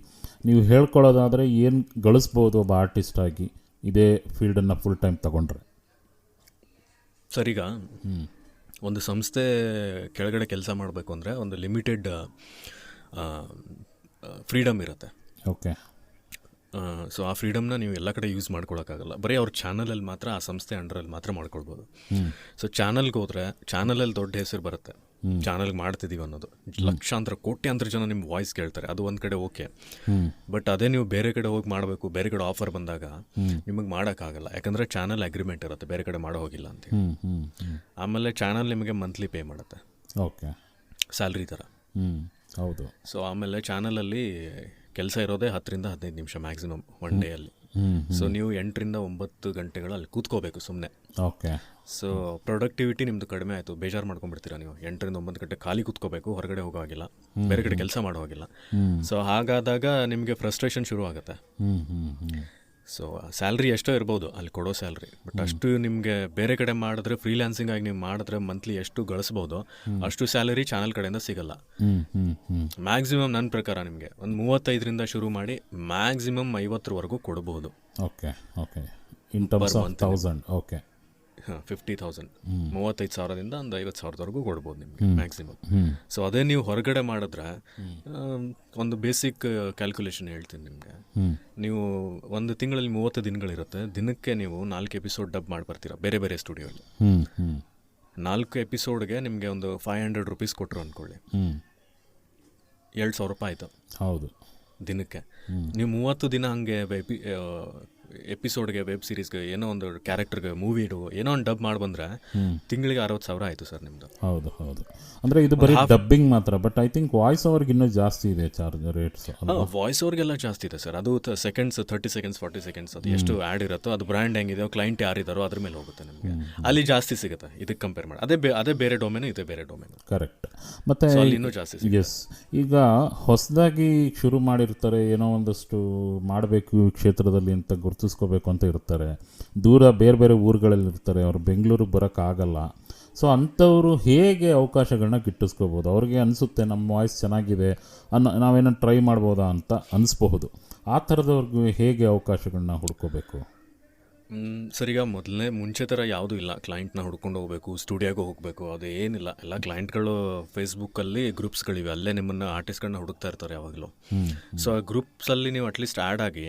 ನೀವು ಹೇಳ್ಕೊಳ್ಳೋದಾದರೆ ಏನು ಗಳಿಸ್ಬೋದು ಒಬ್ಬ ಆರ್ಟಿಸ್ಟ್ ಆಗಿ ಇದೇ ಫೀಲ್ಡನ್ನು ಫುಲ್ ಟೈಮ್ ತಗೊಂಡ್ರೆ? ಸರಿಗ ಒಂದು ಸಂಸ್ಥೆ ಕೆಳಗಡೆ ಕೆಲಸ ಮಾಡಬೇಕು ಅಂದರೆ ಒಂದು ಲಿಮಿಟೆಡ್ ಫ್ರೀಡಮ್ ಇರುತ್ತೆ. ಓಕೆ. ಸೊ ಆ ಫ್ರೀಡಮ್ನ ನೀವು ಎಲ್ಲ ಕಡೆ ಯೂಸ್ ಮಾಡ್ಕೊಳಕ್ಕಾಗಲ್ಲ. ಬರೀ ಅವ್ರ ಚಾನಲಲ್ಲಿ ಮಾತ್ರ, ಆ ಸಂಸ್ಥೆ ಅಂಡರಲ್ಲಿ ಮಾತ್ರ ಮಾಡ್ಕೊಳ್ಬೋದು. ಸೊ ಚಾನಲ್ಗೆ ಹೋದರೆ ಚಾನಲಲ್ಲಿ ದೊಡ್ಡ ಹೆಸರು ಬರುತ್ತೆ, ಚಾನಲ್ಗೆ ಮಾಡ್ತಿದ್ದೀವಿ ಅನ್ನೋದು. ಲಕ್ಷಾಂತರ ಕೋಟ್ಯಾಂತರ ಜನ ನಿಮ್ಮ ವಾಯ್ಸ್ ಕೇಳ್ತಾರೆ, ಅದು ಒಂದು ಕಡೆ ಓಕೆ. ಬಟ್ ಅದೇ ನೀವು ಬೇರೆ ಕಡೆ ಹೋಗಿ ಮಾಡಬೇಕು, ಬೇರೆ ಕಡೆ ಆಫರ್ ಬಂದಾಗ ನಿಮಗೆ ಮಾಡೋಕ್ಕಾಗಲ್ಲ. ಯಾಕಂದರೆ ಚಾನಲ್ ಅಗ್ರಿಮೆಂಟ್ ಇರುತ್ತೆ, ಬೇರೆ ಕಡೆ ಮಾಡೋ ಹೋಗಿಲ್ಲ ಅಂತ. ಆಮೇಲೆ ಚಾನಲ್ ನಿಮಗೆ ಮಂತ್ಲಿ ಪೇ ಮಾಡುತ್ತೆ, ಓಕೆ, ಸ್ಯಾಲ್ರಿ ಥರ. ಹೌದು. ಸೊ ಆಮೇಲೆ ಚಾನಲಲ್ಲಿ ಕೆಲಸ ಇರೋದೇ 10 ರಿಂದ 15 ನಿಮಿಷ ಮ್ಯಾಕ್ಸಿಮಮ್ ಒನ್ ಡೇ ಅಲ್ಲಿ. ಸೊ ನೀವು 8 ರಿಂದ 9 ಗಂಟೆಗಳು ಅಲ್ಲಿ ಕೂತ್ಕೋಬೇಕು ಸುಮ್ಮನೆ. ಓಕೆ. ಸೊ ಪ್ರೊಡಕ್ಟಿವಿಟಿ ನಿಮ್ಮದು ಕಡಿಮೆ ಆಯಿತು, ಬೇಜಾರು ಮಾಡ್ಕೊಂಡ್ಬಿಡ್ತೀರಾ ನೀವು. 8 ರಿಂದ 9 ಗಂಟೆ ಖಾಲಿ ಕೂತ್ಕೋಬೇಕು, ಹೊರಗಡೆ ಹೋಗೋ ಹಾಗಿಲ್ಲ, ಬೇರೆ ಕಡೆ ಕೆಲಸ ಮಾಡೋ ಹಾಗಿಲ್ಲ. ಸೊ ಹಾಗಾದಾಗ ನಿಮಗೆ ಫ್ರಸ್ಟ್ರೇಷನ್ ಶುರು ಆಗುತ್ತೆ. ಸೊ ಸ್ಯಾಲ್ರಿ ಎಷ್ಟೋ ಇರ್ಬೋದು ಅಲ್ಲಿ ಕೊಡೋ ಸ್ಯಾಲ್ರಿ, ಬಟ್ ಅಷ್ಟು ನಿಮಗೆ ಬೇರೆ ಕಡೆ ಮಾಡಿದ್ರೆ ಫ್ರೀಲ್ಯಾನ್ಸಿಂಗ್ ಆಗಿ ನೀವು ಮಾಡಿದ್ರೆ ಮಂತ್ಲಿ ಎಷ್ಟು ಗಳಿಸ್ಬೋದು ಅಷ್ಟು ಸ್ಯಾಲರಿ ಚಾನಲ್ ಕಡೆಯಿಂದ ಸಿಗಲ್ಲ. ಮ್ಯಾಕ್ಸಿಮಮ್ ನನ್ನ ಪ್ರಕಾರ ನಿಮಗೆ ಒಂದು 35ರಿಂದ ಶುರು ಮಾಡಿ ಮ್ಯಾಕ್ಸಿಮಮ್ 50ವರೆಗೂ ಕೊಡ್ಬೋದು. Okay okay, in terms of 1000. Okay, 50,000 35,000ದಿಂದ ಒಂದು 50,000ವರೆಗೂ ಕೊಡ್ಬೋದು ನಿಮಗೆ ಮ್ಯಾಕ್ಸಿಮಮ್. ಸೊ ಅದೇ ನೀವು ಹೊರಗಡೆ ಮಾಡಿದ್ರೆ ಒಂದು ಬೇಸಿಕ್ ಕ್ಯಾಲ್ಕುಲೇಷನ್ ಹೇಳ್ತೀನಿ ನಿಮಗೆ. ನೀವು ಒಂದು ತಿಂಗಳಲ್ಲಿ 30 ದಿನಗಳಿರುತ್ತೆ, ದಿನಕ್ಕೆ ನೀವು 4 ಎಪಿಸೋಡ್ ಡಬ್ ಮಾಡಿ ಬರ್ತೀರಾ ಬೇರೆ ಬೇರೆ ಸ್ಟುಡಿಯೋಲ್ಲಿ. 4 ಎಪಿಸೋಡ್ಗೆ ನಿಮಗೆ ಒಂದು 500 ರೂಪೀಸ್ ಕೊಟ್ಟರು ಅಂದ್ಕೊಳ್ಳಿ, 2,000 ರೂಪಾಯಿ ಆಯಿತು. ಹೌದು, ದಿನಕ್ಕೆ. ನೀವು 30 ದಿನ ಹಂಗೆ ಎಪಿಸೋಡ್ಗೆ, ವೆಬ್ ಸೀರೀಸ್ಗೆ, ಏನೋ ಒಂದು ಕ್ಯಾರೆಕ್ಟರ್ಗೆ, ಮೂವಿಡು ಏನೋ ಒಂದು ಡಬ್ ಮಾಡಿ ಬಂದರೆ ತಿಂಗಳಿಗೆ 60,000 ಆಯಿತು ಸರ್ ನಿಮ್ಮದು. ಹೌದು ಹೌದು, ಅಂದರೆ ಇದು ಬರೀ ಡಬ್ಬಿಂಗ್ ಮಾತ್ರ, ಬಟ್ ಐ ಥಿಂಕ್ ವಾಯ್ಸ್ ಓವರ್ಗೆ ಇನ್ನೂ ಜಾಸ್ತಿ ಇದೆ ಚಾರ್ಜ್ ರೇಟ್ಸ್. ವಾಯ್ಸ್ ಓವರ್ಗೆಲ್ಲ ಜಾಸ್ತಿ ಇದೆ ಸರ್. ಅದು ಸೆಕೆಂಡ್ಸ್ 30 ಸೆಕೆಂಡ್ಸ್ 40 ಸೆಕೆಂಡ್ಸ್ ಅದು ಎಷ್ಟು ಆ್ಯಡ್ ಇರುತ್ತೋ, ಅದು ಬ್ರ್ಯಾಂಡ್ ಹೆಂಗಿದೆಯೋ, ಕ್ಲೈಂಟ್ ಯಾರಿದ್ದಾರೋ ಅದ್ರ ಮೇಲೆ ಹೋಗುತ್ತೆ ನಿಮಗೆ. ಅಲ್ಲಿ ಜಾಸ್ತಿ ಸಿಗುತ್ತೆ ಇದಕ್ಕೆ ಕಂಪೇರ್ ಮಾಡಿ. ಅದೇ ಬೇರೆ ಡೊಮೇನು, ಇದೇ ಬೇರೆ ಡೊಮೇನು. ಕರೆಕ್ಟ್. ಮತ್ತು ಇನ್ನೂ ಜಾಸ್ತಿ. ಎಸ್, ಈಗ ಹೊಸದಾಗಿ ಶುರು ಮಾಡಿರ್ತಾರೆ, ಏನೋ ಒಂದಷ್ಟು ಮಾಡಬೇಕು ಈ ಕ್ಷೇತ್ರದಲ್ಲಿ ಅಂತ ಗುರುತಿಸ್ಕೋಬೇಕು ಅಂತ ಇರ್ತಾರೆ, ದೂರ ಬೇರೆ ಬೇರೆ ಊರುಗಳಲ್ಲಿ ಇರ್ತಾರೆ, ಅವ್ರು ಬೆಂಗಳೂರಿಗೆ ಬರೋಕ್ಕಾಗಲ್ಲ. ಸೊ ಅಂಥವರು ಹೇಗೆ ಅವಕಾಶಗಳನ್ನ ಗಿಟ್ಟಿಸ್ಕೋಬೋದು? ಅವ್ರಿಗೆ ಅನಿಸುತ್ತೆ ನಮ್ಮ ವಾಯ್ಸ್ ಚೆನ್ನಾಗಿದೆ ನಾವೇನೋ ಟ್ರೈ ಮಾಡ್ಬೋದಾ ಅಂತ ಅನಿಸ್ಬಹುದು. ಆ ಥರದವ್ರಿಗೂ ಹೇಗೆ ಅವಕಾಶಗಳನ್ನ ಹುಡ್ಕೋಬೇಕು? ಸರ್, ಈಗ ಮುಂಚೆ ಥರ ಯಾವುದೂ ಇಲ್ಲ. ಕ್ಲೈಂಟ್ನ ಹುಡ್ಕೊಂಡು ಹೋಗಬೇಕು, ಸ್ಟುಡಿಯೋಗೆ ಹೋಗಬೇಕು, ಅದು ಏನಿಲ್ಲ. ಎಲ್ಲ ಕ್ಲೈಂಟ್ಗಳು ಫೇಸ್ಬುಕ್ಕಲ್ಲಿ ಗ್ರೂಪ್ಸ್ಗಳಿವೆ, ಅಲ್ಲೇ ನಿಮ್ಮನ್ನು ಆರ್ಟಿಸ್ಟ್ಗಳನ್ನ ಹುಡುಕ್ತಾ ಇರ್ತಾರೆ ಯಾವಾಗಲೂ. ಸೊ ಆ ಗ್ರೂಪ್ಸಲ್ಲಿ ನೀವು ಅಟ್ಲೀಸ್ಟ್ ಆ್ಯಡ್ ಆಗಿ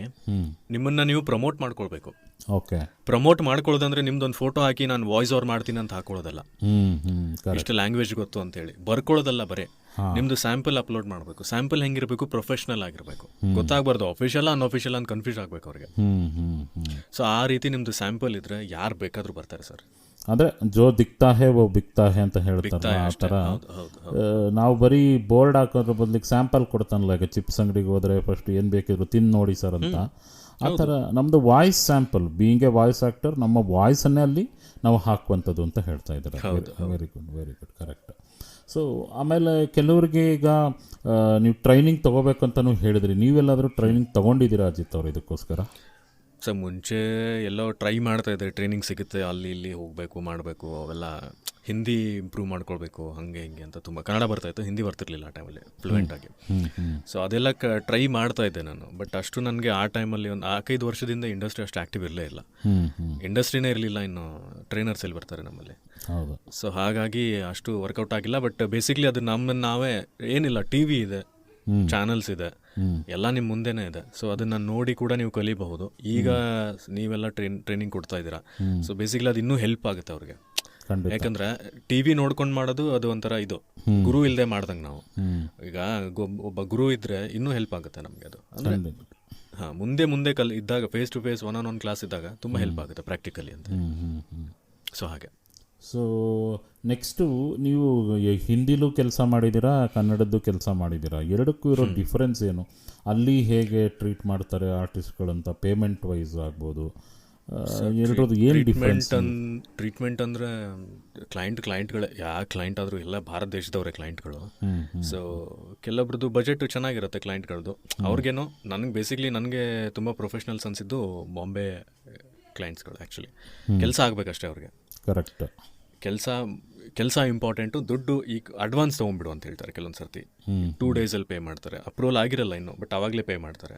ನಿಮ್ಮನ್ನು ನೀವು ಪ್ರಮೋಟ್ ಮಾಡ್ಕೊಳ್ಬೇಕು. ಓಕೆ, ಪ್ರಮೋಟ್ ಮಾಡ್ಕೊಳ್ಳೋದಂದ್ರೆ ನಿಮ್ದೊಂದು ಫೋಟೋ ಹಾಕಿ ನಾನು ವಾಯ್ಸ್ ಓವರ್ ಮಾಡ್ತೀನಿ ಅಂತ ಹಾಕೊಳ್ಳೋದಲ್ಲ, ಇಷ್ಟು ಲ್ಯಾಂಗ್ವೇಜ್ ಗೊತ್ತು ಅಂತೇಳಿ ಬರ್ಕೊಳ್ಳೋದಲ್ಲ. ಬರೀ ನಿಮ್ದು ಸ್ಯಾಂಪಲ್ ಅಪ್ಲೋಡ್ ಮಾಡಬೇಕು. ಸ್ಯಾಂಪಲ್ ಹೆಂಗಿರಬೇಕು? ಪ್ರೊಫೆಷನಲ್ ಆಗಿರಬೇಕು, ಗೊತ್ತಾಗಬಾರ್ದು ಅಫಿಷಿಯಲ್ ಅನ್ಅಫಿಷಿಯಲ್ ಅಂತ ಕನ್ಫ್ಯೂಸ್ ಆಗಬೇಕು ಅವ್ರಿಗೆ. ಸೊ ಆ ರೀತಿ ನಿಮ್ದು ಸ್ಯಾಂಪಲ್ ಇದ್ರೆ ಯಾರು ಬೇಕಾದರೂ ಬರ್ತಾರೆ ಸರ್. ಅಂದರೆ ಜೋ ದಿಕ್ತಾ ಹೇ ವೋ ಬಿಕ್ತಾ ಹೇ ಅಂತ ಹೇಳ್ತಾರೆ. ಆ ಥರ ನಾವು ಬರೀ ಬೋರ್ಡ್ ಹಾಕೋದ್ರ ಬದಲಿಗೆ ಸ್ಯಾಂಪಲ್ ಕೊಡ್ತಾನಲ್ಲ, ಈಗ ಚಿಪ್ಸ್ ಅಂಗಡಿಗೆ ಹೋದರೆ ಫಸ್ಟ್ ಏನು ಬೇಕಿದ್ರು ತಿಂದು ನೋಡಿ ಸರ್ ಅಂತ. ಆ ಥರ ನಮ್ಮದು voice sample, being A voice actor, ನಮ್ಮ ವಾಯ್ಸನ್ನೇ ಅಲ್ಲಿ ನಾವು ಹಾಕುವಂಥದ್ದು ಅಂತ ಹೇಳ್ತಾ ಇದ್ದಾರೆ. Very good, very good, correct. So ಆಮೇಲೆ ಕೆಲವರಿಗೆ ಈಗ ನೀವು ಟ್ರೈನಿಂಗ್ ತೊಗೋಬೇಕಂತಲೂ ಹೇಳಿದ್ರಿ, ನೀವೆಲ್ಲಾದರೂ ಟ್ರೈನಿಂಗ್ ತೊಗೊಂಡಿದ್ದೀರಾ ಅಜಿತ್ ಅವರು ಇದಕ್ಕೋಸ್ಕರ? ಸರ್, ಮುಂಚೆ ಎಲ್ಲೋ ಟ್ರೈ ಮಾಡ್ತಾಯಿದ್ದೆ, ಟ್ರೈನಿಂಗ್ ಸಿಗುತ್ತೆ, ಅಲ್ಲಿ ಇಲ್ಲಿ ಹೋಗಬೇಕು, ಮಾಡಬೇಕು, ಅವೆಲ್ಲ ಹಿಂದಿ ಇಂಪ್ರೂವ್ ಮಾಡ್ಕೊಳ್ಬೇಕು, ಹಾಗೆ ಹಿಂಗೆ ಅಂತ. ತುಂಬ ಕನ್ನಡ ಬರ್ತಾಯಿತ್ತು, ಹಿಂದಿ ಬರ್ತಿರ್ಲಿಲ್ಲ ಆ ಟೈಮಲ್ಲಿ ಫ್ಲೂಯೆಂಟಾಗಿ. ಸೊ ಅದೆಲ್ಲ ಟ್ರೈ ಮಾಡ್ತಾಯಿದ್ದೆ ನಾನು. ಬಟ್ ಅಷ್ಟು ನನಗೆ ಆ ಟೈಮಲ್ಲಿ ಒಂದು 4-5 ವರ್ಷದಿಂದ ಇಂಡಸ್ಟ್ರಿ ಅಷ್ಟು ಆ್ಯಕ್ಟಿವ್ ಇರಲೇ ಇಲ್ಲ, ಇಂಡಸ್ಟ್ರಿನೇ ಇರಲಿಲ್ಲ, ಇನ್ನು ಟ್ರೈನರ್ಸ್ ಎಲ್ಲಿ ಬರ್ತಾರೆ ನಮ್ಮಲ್ಲಿ. ಸೊ ಹಾಗಾಗಿ ಅಷ್ಟು ವರ್ಕೌಟ್ ಆಗಿಲ್ಲ. ಬಟ್ ಬೇಸಿಕ್ಲಿ ಅದು ನಮ್ಮನ್ನು ನಾವೇ, ಏನಿಲ್ಲ, ಟಿ ವಿ ಇದೆ, ಚಾನಲ್ಸ್ ಇದೆ, ಎಲ್ಲ ನಿಮ್ಮ ಮುಂದೆನೇ ಇದೆ. ಸೊ ಅದನ್ನು ನೋಡಿ ಕೂಡ ನೀವು ಕಲಿಬಹುದು. ಈಗ ನೀವೆಲ್ಲ ಟ್ರೈನಿಂಗ್ ಕೊಡ್ತಾ ಇದ್ದೀರಾ. ಸೊ ಬೇಸಿಕ್ಲಿ ಅದು ಇನ್ನೂ ಹೆಲ್ಪ್ ಆಗುತ್ತೆ ಅವ್ರಿಗೆ. ಯಾಕಂದ್ರೆ ಟಿ ವಿ ನೋಡ್ಕೊಂಡು ಮಾಡೋದು ಅದು ಒಂಥರ ಇದು, ಗುರು ಇಲ್ಲದೆ ಮಾಡ್ದಂಗೆ ನಾವು. ಈಗ ಒಬ್ಬ ಗುರು ಇದ್ರೆ ಇನ್ನೂ ಹೆಲ್ಪ್ ಆಗುತ್ತೆ ನಮಗೆ. ಅದು ಅಂದರೆ ಮುಂದೆ ಇದ್ದಾಗ face to face one class ಇದ್ದಾಗ ತುಂಬ ಹೆಲ್ಪ್ ಆಗುತ್ತೆ ಪ್ರಾಕ್ಟಿಕಲಿ ಅಂತ. ಸೊ ಹಾಗೆ. ಸೊ ನೆಕ್ಸ್ಟು ನೀವು ಹಿಂದಿಲೂ ಕೆಲಸ ಮಾಡಿದ್ದೀರಾ, ಕನ್ನಡದ್ದು ಕೆಲಸ ಮಾಡಿದ್ದೀರಾ, ಎರಡಕ್ಕೂ ಇರೋ ಡಿಫ್ರೆನ್ಸ್ ಏನು? ಅಲ್ಲಿ ಹೇಗೆ ಟ್ರೀಟ್ ಮಾಡ್ತಾರೆ ಆರ್ಟಿಸ್ಟ್ಗಳಂತ, ಪೇಮೆಂಟ್ ವೈಸ್ ಆಗ್ಬೋದು, ಎರಡರದ್ದು ಏನು ಡಿಫ್ರೆನ್ಸ್? ಟ್ರೀಟ್ಮೆಂಟ್ ಅಂದರೆ ಕ್ಲೈಂಟ್ಗಳೇ, ಯಾವ ಕ್ಲೈಂಟ್ ಆದರೂ ಎಲ್ಲ ಭಾರತ ದೇಶದವರೇ ಕ್ಲೈಂಟ್ಗಳು. ಸೊ ಕೆಲವೊಬ್ರದ್ದು ಬಜೆಟ್ ಚೆನ್ನಾಗಿರುತ್ತೆ ಕ್ಲೈಂಟ್ಗಳದ್ದು. ಅವ್ರಿಗೇನೋ, ನನಗೆ ತುಂಬ ಪ್ರೊಫೆಷ್ನಲ್ಸ್ ಅನಿಸಿದ್ದು ಬಾಂಬೆ ಕ್ಲೈಂಟ್ಸ್ಗಳು. ಆ್ಯಕ್ಚುಲಿ ಕೆಲಸ ಆಗಬೇಕಷ್ಟೇ ಅವ್ರಿಗೆ. ಕರೆಕ್ಟ್. ಕೆಲಸ ಇಂಪಾರ್ಟೆಂಟು, ದುಡ್ಡು ಈಗ ಅಡ್ವಾನ್ಸ್ ತೊಗೊಂಡ್ಬಿಡು ಅಂತ ಹೇಳ್ತಾರೆ ಕೆಲವೊಂದು ಸರ್ತಿ. 2 ಡೇಸಲ್ಲಿ ಪೇ ಮಾಡ್ತಾರೆ, ಅಪ್ರೂವಲ್ ಆಗಿರಲ್ಲ ಇನ್ನು, ಬಟ್ ಅವಾಗಲೇ ಪೇ ಮಾಡ್ತಾರೆ.